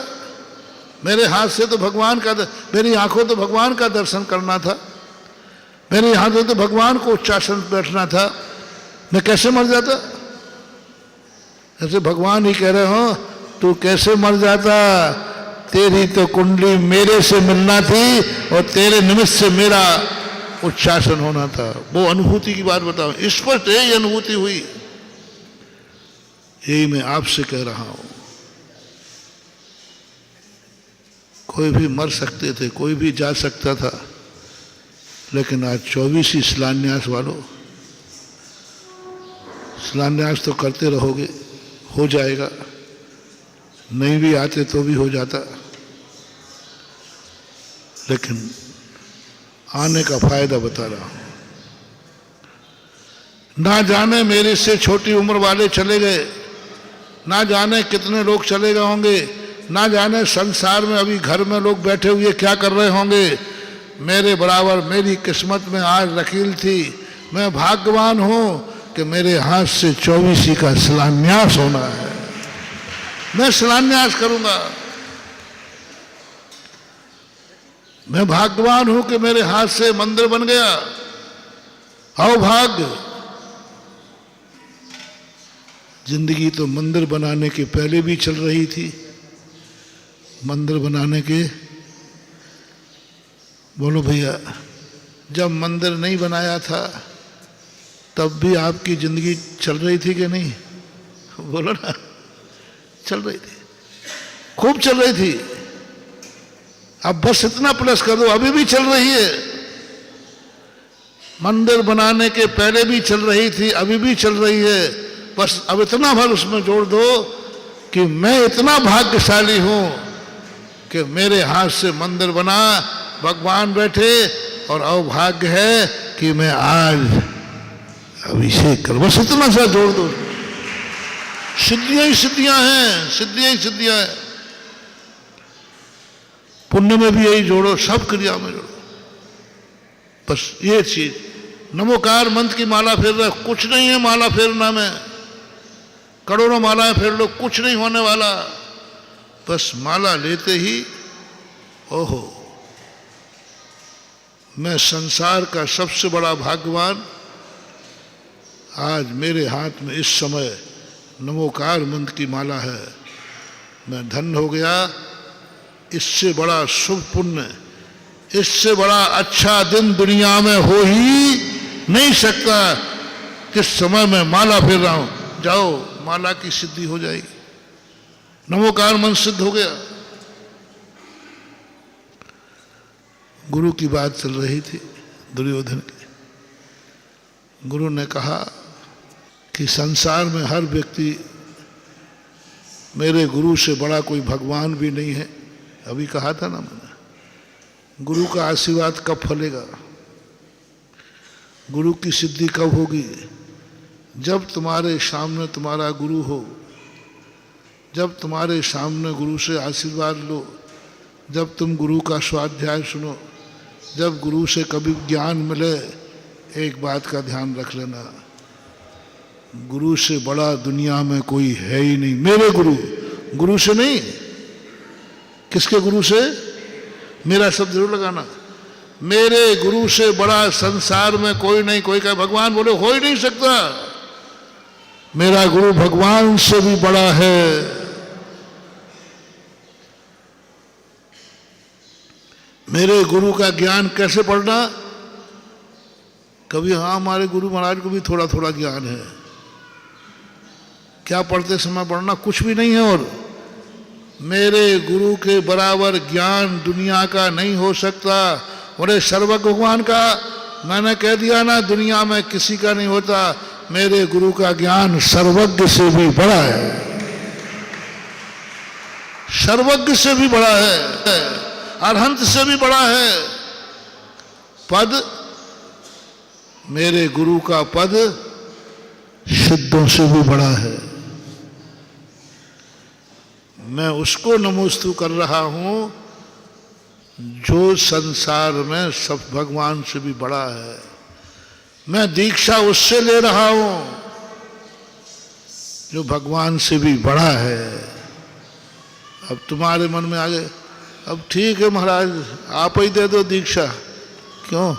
मेरे हाथ से तो भगवान का, मेरी आंखों तो भगवान का दर्शन करना था, मेरे हाथों तो भगवान को उच्चासन बैठना था, मैं कैसे मर जाता। ऐसे भगवान ही कह रहे हो, तू कैसे मर जाता, तेरी तो कुंडली मेरे से मिलना थी और तेरे निमित्त से मेरा उच्चासन होना था। वो अनुभूति की बात बताओ, स्पष्ट यही अनुभूति हुई, यही मैं आपसे कह रहा हूं। कोई भी मर सकते थे, कोई भी जा सकता था, लेकिन आज 24 ही शिलान्यास वालों, शिलान्यास तो करते रहोगे, हो जाएगा, नहीं भी आते तो भी हो जाता, लेकिन आने का फायदा बता रहा हूं। ना जाने मेरे से छोटी उम्र वाले चले गए, ना जाने कितने लोग चले गए होंगे, ना जाने संसार में अभी घर में लोग बैठे हुए क्या कर रहे होंगे। मेरे बराबर मेरी किस्मत में आज रकील थी। मैं भाग्यवान हूं कि मेरे हाथ से 24 का शिलान्यास होना है। मैं शिलान्यास करूंगा। मैं भाग्यवान हूं कि मेरे हाथ से मंदिर बन गया। आओ भाग्य, जिंदगी तो मंदिर बनाने के पहले भी चल रही थी। मंदिर बनाने के, बोलो भैया, जब मंदिर नहीं बनाया था तब भी आपकी जिंदगी चल रही थी कि नहीं? बोलो ना, चल रही थी, खूब चल रही थी। अब बस इतना प्लस कर दो, अभी भी चल रही है। मंदिर बनाने के पहले भी चल रही थी, अभी भी चल रही है। बस अब इतना भर उसमें जोड़ दो कि मैं इतना भाग्यशाली हूं कि मेरे हाथ से मंदिर बना, भगवान बैठे, और अभाग्य है कि मैं आज अभिषेक कर। बस इतना सा जोड़ दो, सिद्धियां ही सिद्धियां हैं, सिद्धियां ही सिद्धियां हैं। पुण्य में भी यही जोड़ो, सब क्रिया में जोड़ो। बस ये चीज, नमोकार मंत्र की माला फेर रहे, कुछ नहीं है माला फेरना में, करोड़ों मालाएं फेर लो, कुछ नहीं होने वाला। बस माला लेते ही ओहो, मैं संसार का सबसे बड़ा भाग्यवान, आज मेरे हाथ में इस समय नमोकार मंत्र की माला है, मैं धन्य हो गया। इससे बड़ा शुभ पुण्य, इससे बड़ा अच्छा दिन दुनिया में हो ही नहीं सकता। किस समय मैं माला फेर रहा हूं, जाओ माला की सिद्धि हो जाएगी, नमोकार मंत्र सिद्ध हो गया। गुरु की बात चल रही थी दुर्योधन की। गुरु ने कहा कि संसार में हर व्यक्ति, मेरे गुरु से बड़ा कोई भगवान भी नहीं है। अभी कहा था ना मैंने, गुरु का आशीर्वाद कब फलेगा, गुरु की सिद्धि कब होगी? जब तुम्हारे सामने तुम्हारा गुरु हो, जब तुम्हारे सामने गुरु से आशीर्वाद लो, जब तुम गुरु का स्वाध्याय सुनो, जब गुरु से कभी ज्ञान मिले। एक बात का ध्यान रख लेना, गुरु से बड़ा दुनिया में कोई है ही नहीं। मेरे गुरु, गुरु से नहीं, किसके गुरु से? मेरा शब्द जरूर लगाना, मेरे गुरु से बड़ा संसार में कोई नहीं। कोई कहे भगवान, बोले हो ही नहीं सकता। मेरा गुरु भगवान से भी बड़ा है। मेरे गुरु का ज्ञान कैसे पढ़ना? कभी हाँ, हमारे गुरु महाराज को भी थोड़ा थोड़ा ज्ञान है, क्या पढ़ते समय पढ़ना? कुछ भी नहीं है। और मेरे गुरु के बराबर ज्ञान दुनिया का नहीं हो सकता। बोले सर्वज्ञ भगवान का, मैंने कह दिया ना, दुनिया में किसी का नहीं होता। मेरे गुरु का ज्ञान सर्वज्ञ से भी बड़ा है, सर्वज्ञ से भी बड़ा है, अरहंत से भी बड़ा है। पद, मेरे गुरु का पद सिद्धों से भी बड़ा है। मैं उसको नमोस्तु कर रहा हूं जो संसार में सब भगवान से भी बड़ा है। मैं दीक्षा उससे ले रहा हूं जो भगवान से भी बड़ा है। अब तुम्हारे मन में आ गए, अब ठीक है महाराज, आप ही दे दो दीक्षा। क्यों?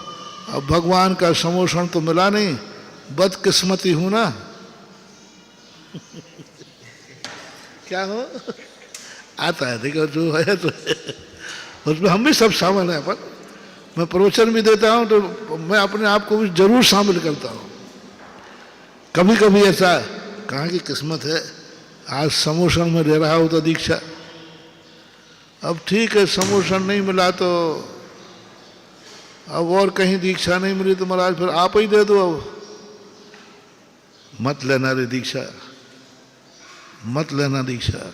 अब भगवान का समोषण तो मिला नहीं, बदकिस्मती हूं ना। क्या हो आता है, देखो जो है तो उसमें हम भी सब शामिल हैं। पर मैं प्रवचन भी देता हूं तो मैं अपने आप को भी जरूर शामिल करता हूं। कभी कभी ऐसा कहाँ की किस्मत है, आज समोषण में दे रहा हो तो दीक्षा। अब ठीक है, समोषण नहीं मिला तो अब और कहीं दीक्षा नहीं मिली तो महाराज फिर आप ही दे दो। अब मत लेना रे दीक्षा, मत लेना दीक्षा।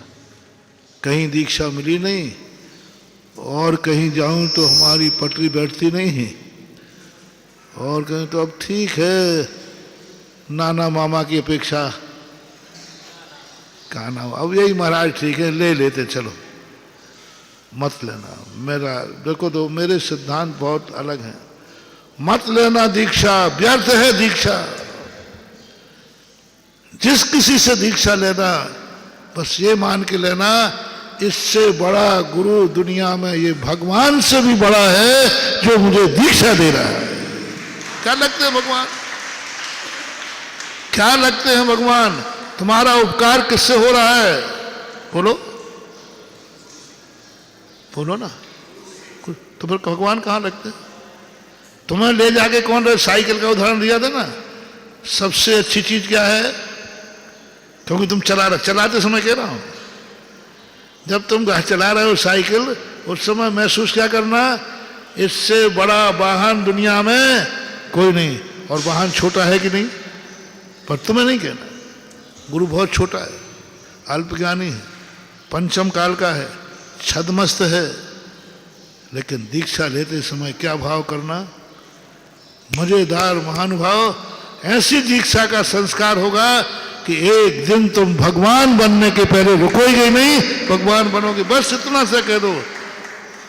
कहीं दीक्षा मिली नहीं और कहीं जाऊं तो हमारी पटरी बैठती नहीं है, और कहीं तो अब ठीक है, नाना मामा की अपेक्षा कहा नाम, अब यही महाराज ठीक है, ले लेते चलो, मत लेना। मेरा देखो तो मेरे सिद्धांत बहुत अलग हैं। मत लेना दीक्षा, व्यर्थ है दीक्षा। जिस किसी से दीक्षा लेना, बस ये मान के लेना, इससे बड़ा गुरु दुनिया में ये भगवान से भी बड़ा है जो मुझे दीक्षा दे रहा है। क्या लगते हैं भगवान? क्या लगते हैं भगवान? तुम्हारा उपकार किससे हो रहा है? बोलो बोलो ना। तो फिर भगवान कहाँ लगते? तुम्हें ले जाके कौन रहे? साइकिल का उदाहरण दिया था ना, सबसे अच्छी चीज क्या है? क्योंकि तुम चलाते समय कह रहा हूं, जब तुम चला रहे हो साइकिल, उस समय महसूस क्या करना, इससे बड़ा वाहन दुनिया में कोई नहीं, और वाहन छोटा है कि नहीं, पर तुम्हें नहीं कहना। गुरु बहुत छोटा है, अल्पज्ञानी है, पंचम काल का है, छद्मस्त है, लेकिन दीक्षा लेते समय क्या भाव करना, मजेदार महानुभाव, ऐसी दीक्षा का संस्कार होगा कि एक दिन तुम भगवान बनने के पहले रुकोगे नहीं, भगवान बनोगे। बस इतना सा कह दो,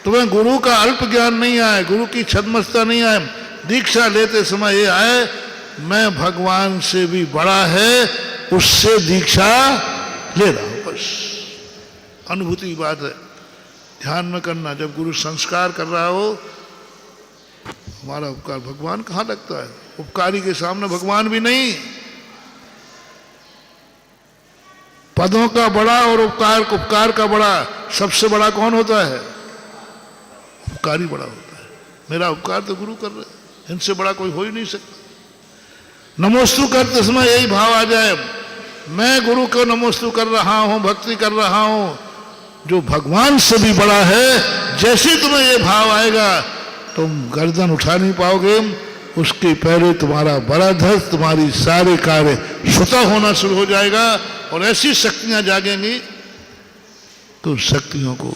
तुम्हें गुरु का अल्प ज्ञान नहीं आए, गुरु की छद्मस्ता नहीं आए, दीक्षा लेते समय ये आए, मैं भगवान से भी बड़ा है, उससे दीक्षा ले रहा हूं। बस अनुभूति की बात है, ध्यान में करना। जब गुरु संस्कार कर रहा हो, हमारा उपकार, भगवान कहाँ लगता है? उपकारी के सामने भगवान भी नहीं। पदों का बड़ा और उपकार का बड़ा, सबसे बड़ा कौन होता है? उपकारी बड़ा होता है। मेरा उपकार तो गुरु कर रहे, इनसे बड़ा कोई हो ही नहीं सकता। नमोस्तु करते समय यही भाव आ जाए, मैं गुरु को नमोस्तु कर रहा हूं, भक्ति कर रहा हूं, जो भगवान से भी बड़ा है। जैसे तुम्हें ये भाव आएगा, तुम गर्दन उठा नहीं पाओगे, उसके पहले तुम्हारा बड़ा धर्ष, तुम्हारी सारे कार्य स्वतः होना शुरू हो जाएगा, और ऐसी शक्तियां जागेंगी, तो शक्तियों को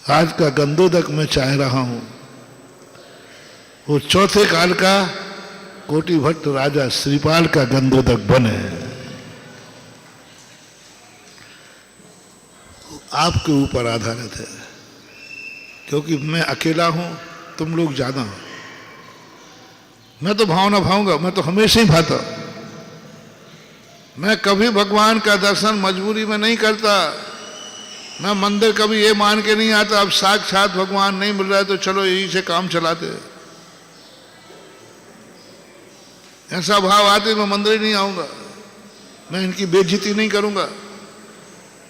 आज का गंधोदक मैं चाह रहा हूं, वो चौथे काल का कोटि भट्ट राजा श्रीपाल का गंधोदक बने। आपके ऊपर आधारित है, क्योंकि मैं अकेला हूं, तुम लोग ज्यादा हो। मैं तो भावना भाऊंगा, मैं तो हमेशा ही भाता। मैं कभी भगवान का दर्शन मजबूरी में नहीं करता। मैं मंदिर कभी ये मान के नहीं आता अब साक्षात भगवान नहीं मिल रहा है तो चलो यही से काम चलाते। ऐसा भाव आते मैं मंदिर ही नहीं आऊंगा, मैं इनकी बेइज्जती नहीं करूंगा।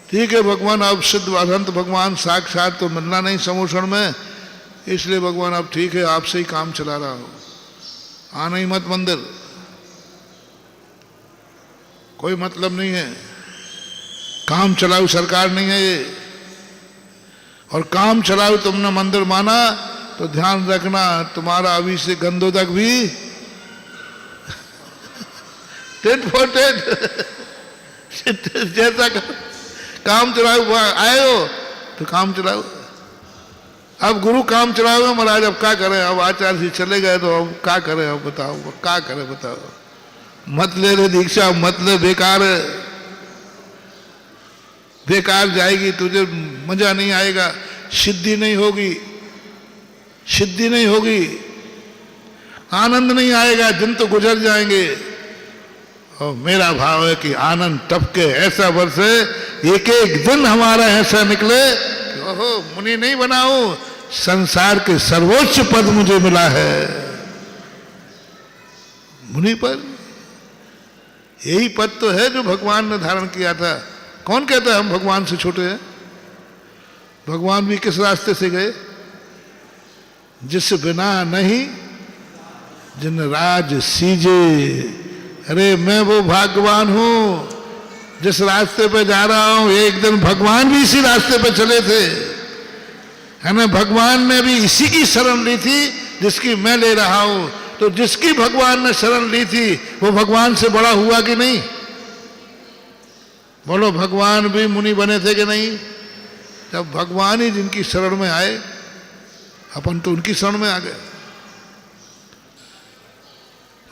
ठीक है, भगवान अब सिद्ध अनंत भगवान साक्षात तो मिलना नहीं समोषण में, इसलिए भगवान अब ठीक है आपसे ही काम चला रहा हो, आना ही मत मंदिर, कोई मतलब नहीं है। काम चलाऊ सरकार नहीं है ये, और काम चलाऊ तुमने मंदिर माना तो ध्यान रखना तुम्हारा अभी से गंधोदक भी टेट फॉर टेट जैसा काम चलाऊ आए हो तो काम चलाऊ। अब गुरु काम चलाओगे महाराज, अब क्या करें, अब आचार्य जी चले गए तो अब क्या करें, अब बताओ क्या करें, बताओ। मत ले रे दीक्षा, मत ले, बेकार है, बेकार जाएगी, तुझे मजा नहीं आएगा, सिद्धि नहीं होगी, सिद्धि नहीं होगी, आनंद नहीं आएगा, दिन तो गुजर जाएंगे। और मेरा भाव है कि आनंद टपके ऐसा बरसे, एक एक दिन हमारा ऐसा निकले कि ओहो मुनि नहीं बनाऊं, संसार के सर्वोच्च पद मुझे मिला है मुनि पर। यही पद तो है जो भगवान ने धारण किया था। कौन कहता है हम भगवान से छोटे हैं? भगवान भी किस रास्ते से गए? जिस बिना नहीं जिन राज सीजे। अरे मैं वो भाग्यवान हूं जिस रास्ते पे जा रहा हूं, एक दिन भगवान भी इसी रास्ते पे चले थे, है ना। भगवान ने भी इसी की शरण ली थी जिसकी मैं ले रहा हूं। तो जिसकी भगवान ने शरण ली थी वो भगवान से बड़ा हुआ कि नहीं? बोलो, भगवान भी मुनि बने थे कि नहीं? जब भगवान ही जिनकी शरण में आए, अपन तो उनकी शरण में आ गए।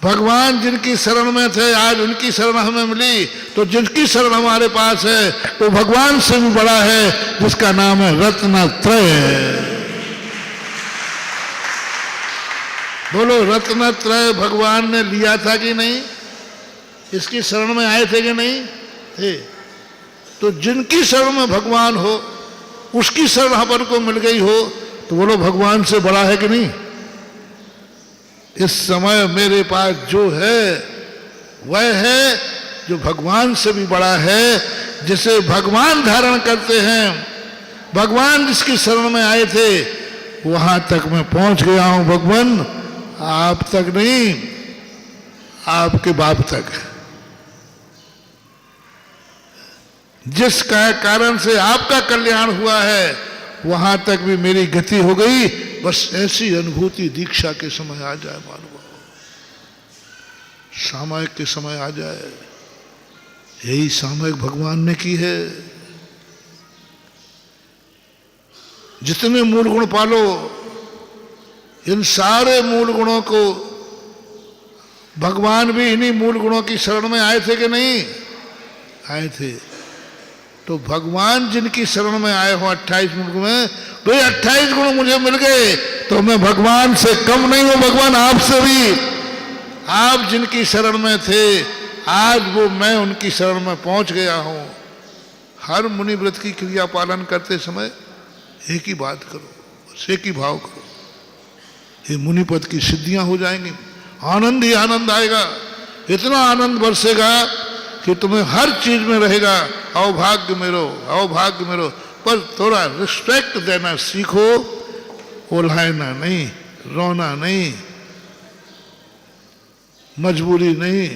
भगवान जिनकी शरण में थे आज उनकी शरण हमें मिली, तो जिनकी शरण हमारे पास है वो भगवान से भी बड़ा है, जिसका नाम है रत्नत्रय। बोलो, रत्नत्रय भगवान ने लिया था कि नहीं? इसकी शरण में आए थे कि नहीं थे? तो जिनकी शरण में भगवान हो, उसकी शरण अपन को मिल गई हो, तो बोलो भगवान से बड़ा है कि नहीं? इस समय मेरे पास जो है वह है जो भगवान से भी बड़ा है, जिसे भगवान धारण करते हैं, भगवान जिसकी शरण में आए थे, वहां तक मैं पहुंच गया हूं भगवान, आप तक नहीं, आपके बाप तक। जिसका कारण से आपका कल्याण हुआ है, वहां तक भी मेरी गति हो गई। बस ऐसी अनुभूति दीक्षा के समय आ जाए, मानो सामयिक के समय आ जाए। यही सामयिक भगवान ने की है। जितने मूल गुण पालो, इन सारे मूल गुणों को भगवान भी इन्हीं मूल गुणों की शरण में आए थे कि नहीं आए थे? तो भगवान जिनकी शरण में आए हो 28 मूल गुण में, तो ये 28 गुण मुझे मिल गए तो मैं भगवान से कम नहीं हूं, भगवान आपसे भी। आप जिनकी शरण में थे, आज वो मैं उनकी शरण में पहुंच गया हूं। हर मुनि व्रत की क्रिया पालन करते समय एक ही बात करो, बस एक ही भाव करो, ये मुनि पद की सिद्धियां हो जाएंगी। आनंद ही आनंद आएगा, इतना आनंद बरसेगा कि तुम्हें हर चीज में रहेगा अवभाग्य में रहो, अवभाग्य में रहो। पर थोड़ा रिस्पेक्ट देना सीखो, ओल्हाना नहीं, रोना नहीं, मजबूरी नहीं,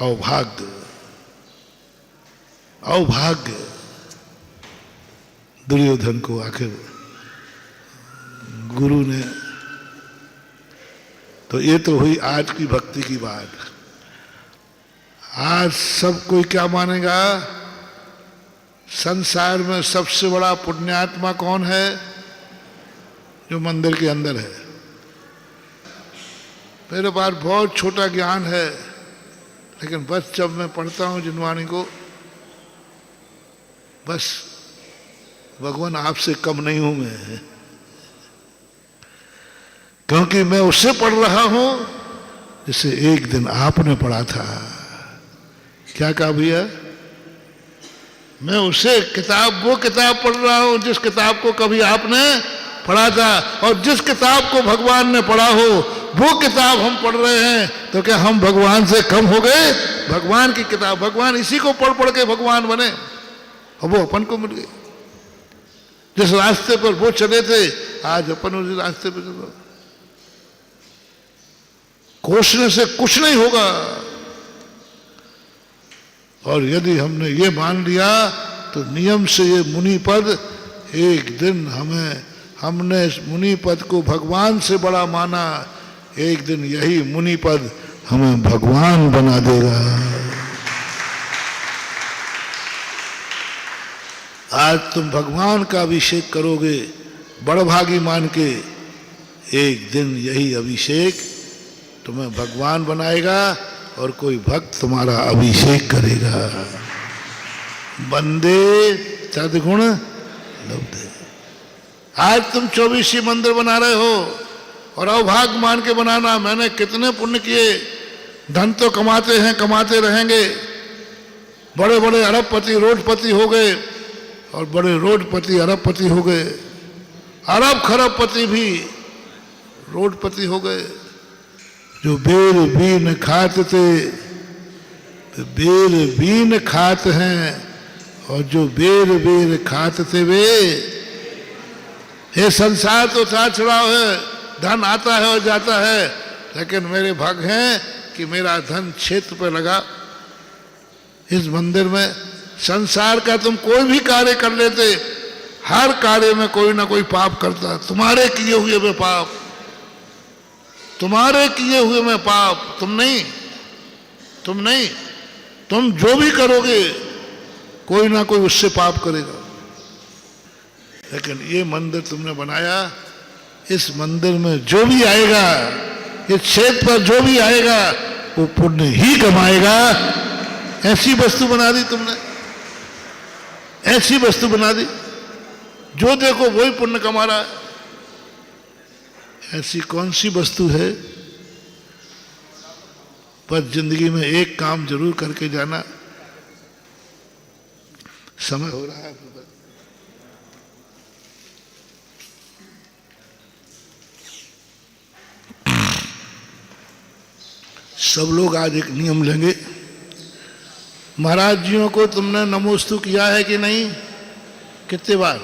अवभाग्य, अवभाग्य। दुर्योधन को आखिर गुरु ने, तो ये तो हुई आज की भक्ति की बात। आज सब कोई क्या मानेगा? संसार में सबसे बड़ा पुण्यात्मा कौन है? जो मंदिर के अंदर है। मेरे पास बहुत छोटा ज्ञान है, लेकिन बस जब मैं पढ़ता हूं जिनवाणी को, बस भगवान आपसे कम नहीं हूं मैं, क्योंकि मैं उससे पढ़ रहा हूं जिसे एक दिन आपने पढ़ा था। क्या कहा भैया? मैं उससे किताब, वो किताब पढ़ रहा हूं जिस किताब को कभी आपने पढ़ा था। और जिस किताब को भगवान ने पढ़ा हो, वो किताब हम पढ़ रहे हैं, तो क्या हम भगवान से कम हो गए? भगवान की किताब, भगवान इसी को पढ़ पढ़ के भगवान बने, और वो अपन को मिल गई। जिस रास्ते पर वो चले थे, आज अपन उसी रास्ते पर चलो। कोसने से कुछ नहीं होगा। और यदि हमने ये मान लिया, तो नियम से ये मुनि पद, एक दिन हमने इस मुनि पद को भगवान से बड़ा माना, एक दिन यही मुनि पद हमें भगवान बना देगा। आज तुम भगवान का अभिषेक करोगे बड़भागी मान के, एक दिन यही अभिषेक तुम्हें भगवान बनाएगा और कोई भक्त तुम्हारा अभिषेक करेगा। बंदे तद्गुण लब्धे। आज तुम 24 मंदिर बना रहे हो और अवभाग्य मान के बनाना, मैंने कितने पुण्य किए, धन तो कमाते हैं, कमाते रहेंगे। बड़े बड़े अरबपति रोडपति हो गए, और बड़े रोडपति अरबपति हो गए। अरब खरबपति भी रोडपति हो गए। जो बेर बीन खाते थे, तो बेर बीन खात हैं, और जो बेर बेर खाते थे वे। ये संसार तो उतार चढ़ाव है, धन आता है और जाता है, लेकिन मेरे भाग हैं कि मेरा धन क्षेत्र पे लगा। इस मंदिर में संसार का तुम कोई भी कार्य कर लेते, हर कार्य में कोई ना कोई पाप करता। तुम्हारे किए हुए में पाप, तुम्हारे किए हुए में पाप, तुम नहीं, तुम जो भी करोगे कोई ना कोई उससे पाप करेगा। लेकिन ये मंदिर तुमने बनाया, इस मंदिर में जो भी आएगा, इस क्षेत्र पर जो भी आएगा, वो पुण्य ही कमाएगा। ऐसी वस्तु बना दी तुमने, ऐसी वस्तु बना दी, जो देखो वही पुण्य कमा रहा है। ऐसी कौन सी वस्तु है? पर जिंदगी में एक काम जरूर करके जाना। समय हो रहा है। सब लोग आज एक नियम लेंगे, महाराज जियों को तुमने नमोस्तु किया है कि नहीं? कितने बार?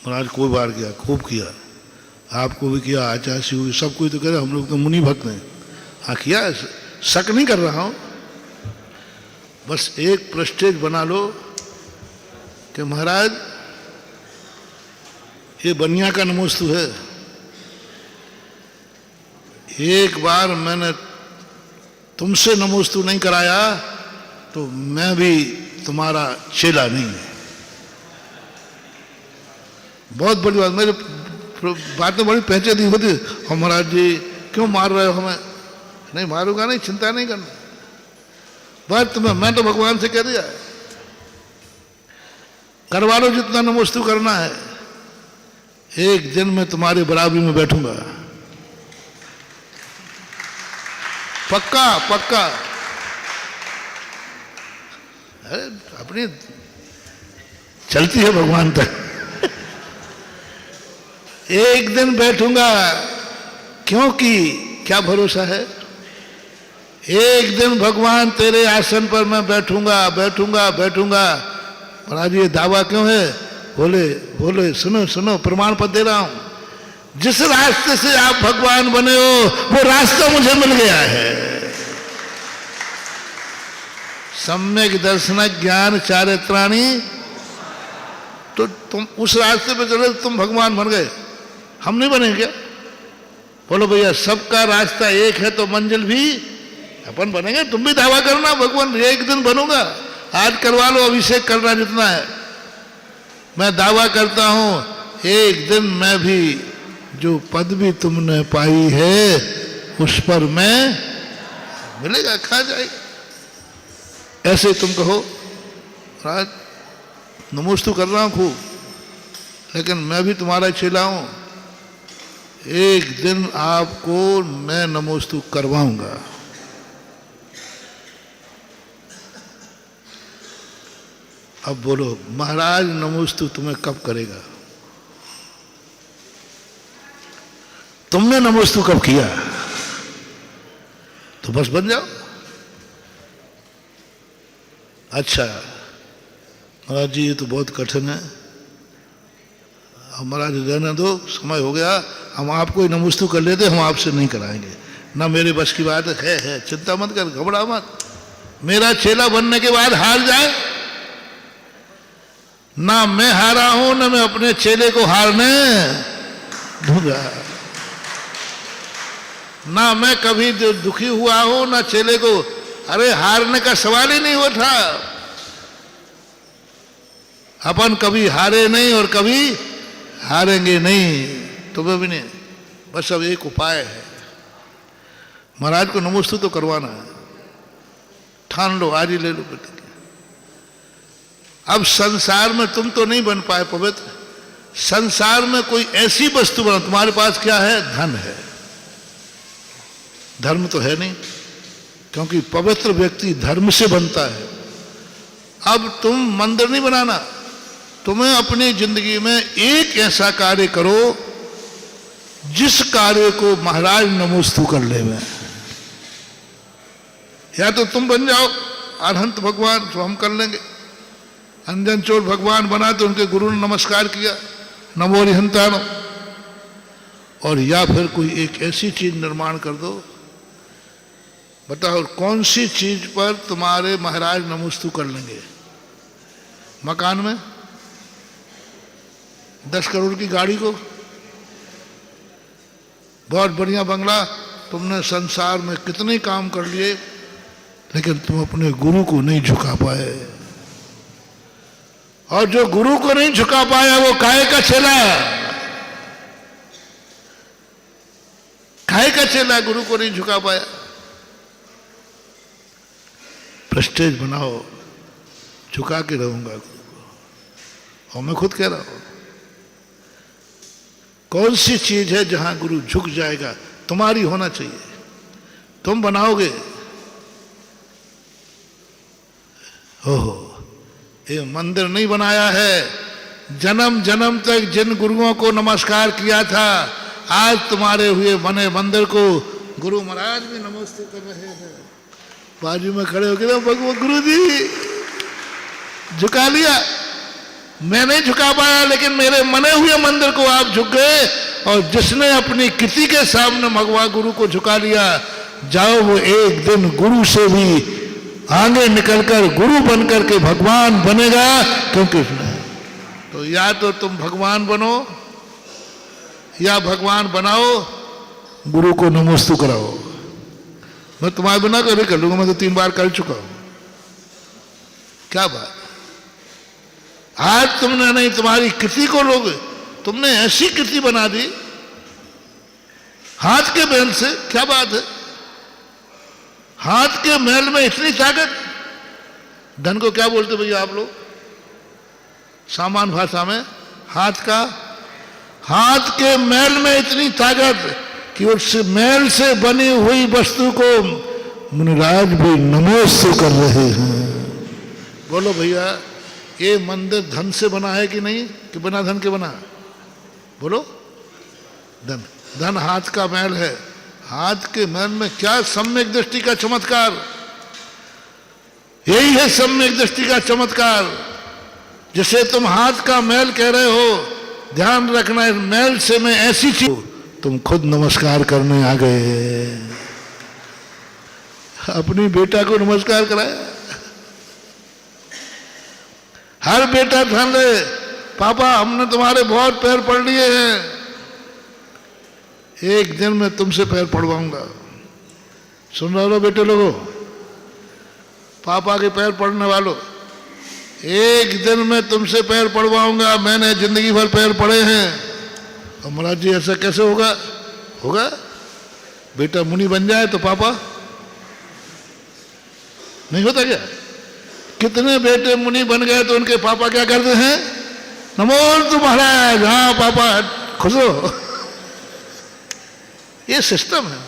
महाराज कोई बार किया, खूब किया, आपको भी किया, आचार्य को भी, सबको ही तो कह रहे हम लोग तो मुनि भक्त हैं। हाँ किया, शक नहीं कर रहा हूं, बस एक प्रेस्टेज बना लो कि महाराज ये बनिया का नमोस्तु है। एक बार मैंने तुमसे नमोस्तु नहीं कराया तो मैं भी तुम्हारा चेला नहीं। बहुत बड़ी बात, मेरे बात में बड़ी पहचान दी होती। हम महाराज जी क्यों मार रहे हो हमें? नहीं मारूंगा, नहीं, चिंता नहीं करना, बस तुम्हें, मैं तो भगवान से कह दिया करवा लो जितना नमोस्तु करना है, एक दिन मैं तुम्हारी बराबरी में बैठूंगा, पक्का पक्का। अरे अपनी चलती है भगवान तक। एक दिन बैठूंगा, क्योंकि क्या भरोसा है, एक दिन भगवान तेरे आसन पर मैं बैठूंगा बैठूंगा बैठूंगा। महाराज ये दावा क्यों है? बोले बोले सुनो सुनो, प्रमाण पत्र दे रहा हूं, जिस रास्ते से आप भगवान बने हो वो रास्ता मुझे मिल गया है। सम्यक दर्शन ज्ञान चारित्राणि, तो तुम उस रास्ते पे चले, तुम भगवान बन गए, हम नहीं बने क्या? बोलो भैया सबका रास्ता एक है तो मंजिल भी अपन बनेंगे। तुम भी दावा करना भगवान एक दिन बनूंगा, आज करवा लो अभिषेक करना जितना है। मैं दावा करता हूं एक दिन मैं भी जो पदवी तुमने पाई है उस पर मैं मिलेगा, खा जाएगा। ऐसे तुम कहो राज नमोस्तु कर रहा हूं खूब, लेकिन मैं भी तुम्हारा चेला हूं, एक दिन आपको मैं नमोस्तु करवाऊंगा। अब बोलो महाराज नमोस्तु तुम्हें कब करेगा? तुमने नमोस्तु कब किया? तो बस बन जाओ। अच्छा महाराज जी ये तो बहुत कठिन है, महाराज रहने दो, समय हो गया, हम आपको ही नमोस्तु कर लेते, हम आपसे नहीं कराएंगे, ना मेरे बस की बात है। चिंता मत कर, घबरा मत, मेरा चेला बनने के बाद हार जाए, ना मैं हारा हूं ना मैं अपने चेले को हारने दूंगा, ना मैं कभी दुखी हुआ हूं ना चेले को, अरे हारने का सवाल ही नहीं उठा। अपन कभी हारे नहीं और कभी हारेंगे नहीं, तुम्हें भी नहीं। बस अब एक उपाय है, महाराज को नमोस्तु तो करवाना है, ठान लो, आज ही ले लो बेटे। अब संसार में तुम तो नहीं बन पाए पवित्र, संसार में कोई ऐसी वस्तु बना, तुम्हारे पास क्या है? धन है, धर्म तो है नहीं, क्योंकि पवित्र व्यक्ति धर्म से बनता है। अब तुम मंदिर नहीं बनाना, तुम्हें अपनी जिंदगी में एक ऐसा कार्य करो जिस कार्य को महाराज नमोस्तु कर ले में। या तो तुम बन जाओ अरहंत भगवान, तो हम कर लेंगे। अंजन चोर भगवान बना तो उनके गुरु ने नमस्कार किया, नमो अरिहंतानो। और या फिर कोई एक ऐसी चीज निर्माण कर दो, बताओ कौन सी चीज पर तुम्हारे महाराज नमोस्तु कर लेंगे? मकान में 10 करोड़ की गाड़ी को, बहुत बढ़िया बंगला, तुमने संसार में कितने काम कर लिए, लेकिन तुम अपने गुरु को नहीं झुका पाए। और जो गुरु को नहीं झुका पाया वो काहे का चेला? काहे का चेला गुरु को नहीं झुका पाया? प्रेस्टेज बनाओ, झुका के रहूंगा गुरु को। और मैं खुद कह रहा हूं, कौन सी चीज है जहां गुरु झुक जाएगा? तुम्हारी होना चाहिए, तुम बनाओगे। ओहो, ये मंदिर नहीं बनाया है, जन्म जन्म तक जिन गुरुओं को नमस्कार किया था, आज तुम्हारे हुए बने मंदिर को गुरु महाराज भी नमस्ते कर रहे हैं। बाजू में खड़े होकर भगवान गुरु जी झुका लिया। मैं नहीं झुका पाया, लेकिन मेरे बने हुए मंदिर को आप झुक गए। और जिसने अपनी कृति के सामने भगवान गुरु को झुका लिया, जाओ वो एक दिन गुरु से भी आगे निकलकर गुरु बनकर के भगवान बनेगा। क्योंकि तो या तो तुम भगवान बनो या भगवान बनाओ, गुरु को नमोस्तु कराओ। मैं तुम्हारे बिना कभी कर लूंगा, मैं तो 3 बार कर चुका हूं। क्या बात, आज तुमने नहीं, तुम्हारी कृति को लोग, तुमने ऐसी कृति बना दी हाथ के मैल से। क्या बात है, हाथ के मैल में इतनी ताकत। धन को क्या बोलते भैया आप लोग सामान्य भाषा में? हाथ के मैल में इतनी ताकत कि उस मैल से बनी हुई वस्तु को मुनिराज भी नमोस्तु कर रहे हैं। बोलो भैया, ये मंदिर धन से बना है कि नहीं, कि बिना धन के बना? बोलो। धन हाथ का मैल है। हाथ के मैल में क्या सम्यक दृष्टि का चमत्कार। यही है सम्यक दृष्टि का चमत्कार। जिसे तुम हाथ का मैल कह रहे हो, ध्यान रखना, इस मैल से मैं ऐसी चीज, तुम खुद नमस्कार करने आ गए। अपनी बेटा को नमस्कार कराया। हर बेटा ध्यान रहे, पापा हमने तुम्हारे बहुत पैर पड़ लिए हैं, एक दिन मैं तुमसे पैर पड़वाऊंगा। सुन रहे हो बेटे लोगों, पापा के पैर पड़ने वालों, एक दिन मैं तुमसे पैर पड़वाऊंगा। मैंने जिंदगी भर पैर पड़े हैं। और महाराज जी ऐसा कैसे होगा? होगा, बेटा मुनि बन जाए तो पापा नहीं होता क्या? कितने बेटे मुनि बन गए तो उनके पापा क्या करते हैं? नमोस्तु महाराज, हाँ पापा खुश हो। ये सिस्टम है।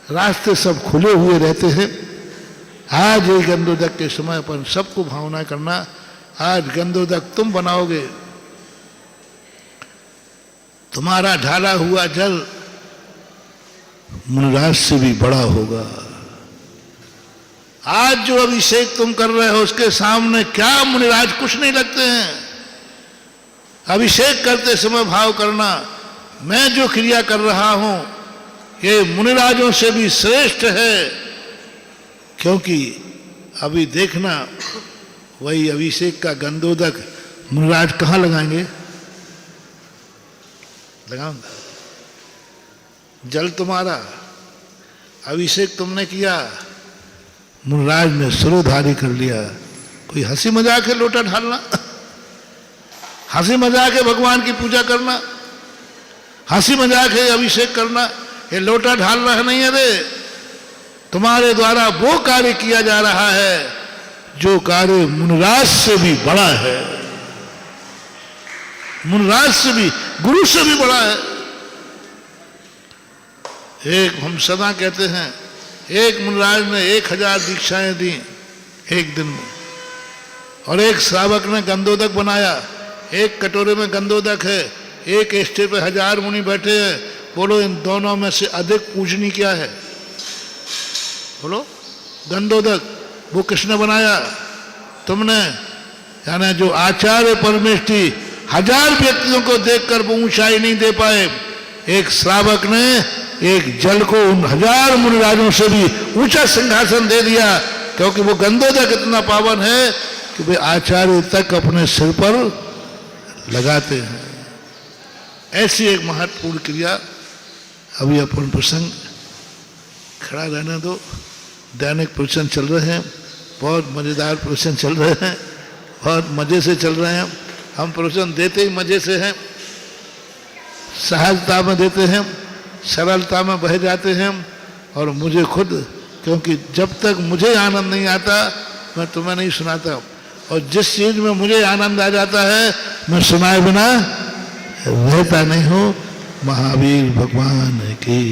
रास्ते सब खुले हुए रहते हैं। आज ये गंधोदक के समय पर सबको भावना करना, आज गंधोदक तुम बनाओगे, तुम्हारा ढाला हुआ जल मुनिराज से भी बड़ा होगा। आज जो अभिषेक तुम कर रहे हो उसके सामने क्या मुनिराज कुछ नहीं लगते हैं। अभिषेक करते समय भाव करना, मैं जो क्रिया कर रहा हूं ये मुनिराजों से भी श्रेष्ठ है। क्योंकि अभी देखना, वही अभिषेक का गंधोदक मुनिराज कहाँ लगाएंगे? लगाऊंगा। जल तुम्हारा, अभिषेक तुमने किया, मुनिराज ने सरोधारी कर लिया। कोई हंसी मजाक है लोटा ढालना? हंसी मजाक है भगवान की पूजा करना? हंसी मजाक है अभिषेक करना? ये लोटा ढालना नहीं है रे। तुम्हारे द्वारा वो कार्य किया जा रहा है जो कार्य मुनिराज से भी बड़ा है, मुनिराज से भी, गुरु से भी बड़ा है। एक हम सदा कहते हैं, एक मुनिराज ने 1000 दीक्षाएं दी एक दिन में, और एक श्रावक ने गंधोदक बनाया। एक कटोरे में गंधोदक है, एक स्टेज पे 1000 मुनि बैठे हैं। बोलो इन दोनों में से अधिक पूजनीय क्या है? बोलो। गंधोदक वो किसने बनाया? तुमने। यानी जो आचार्य परमेष्ठी 1000 व्यक्तियों को देखकर वो ऊंचाई नहीं दे पाए, एक श्रावक ने एक जल को उन 1000 मुनिराजों से भी ऊंचा सिंहासन दे दिया। क्योंकि वो गंधोदक इतना पावन है कि वे आचार्य तक अपने सिर पर लगाते हैं। ऐसी एक महत्वपूर्ण क्रिया। अभी अपन प्रसंग खड़ा रहने दो। दैनिक प्रवचन चल रहे हैं, बहुत मज़ेदार प्रवचन चल रहे हैं, बहुत मज़े से चल रहे हैं। हम प्रवचन देते ही मज़े से हैं, सहजता में देते हैं, सरलता में बह जाते हैं। और मुझे खुद, क्योंकि जब तक मुझे आनंद नहीं आता मैं तुम्हें नहीं सुनाता, और जिस चीज़ में मुझे आनंद आ जाता है मैं सुनाए बिना रहता नहीं हूँ। महावीर भगवान की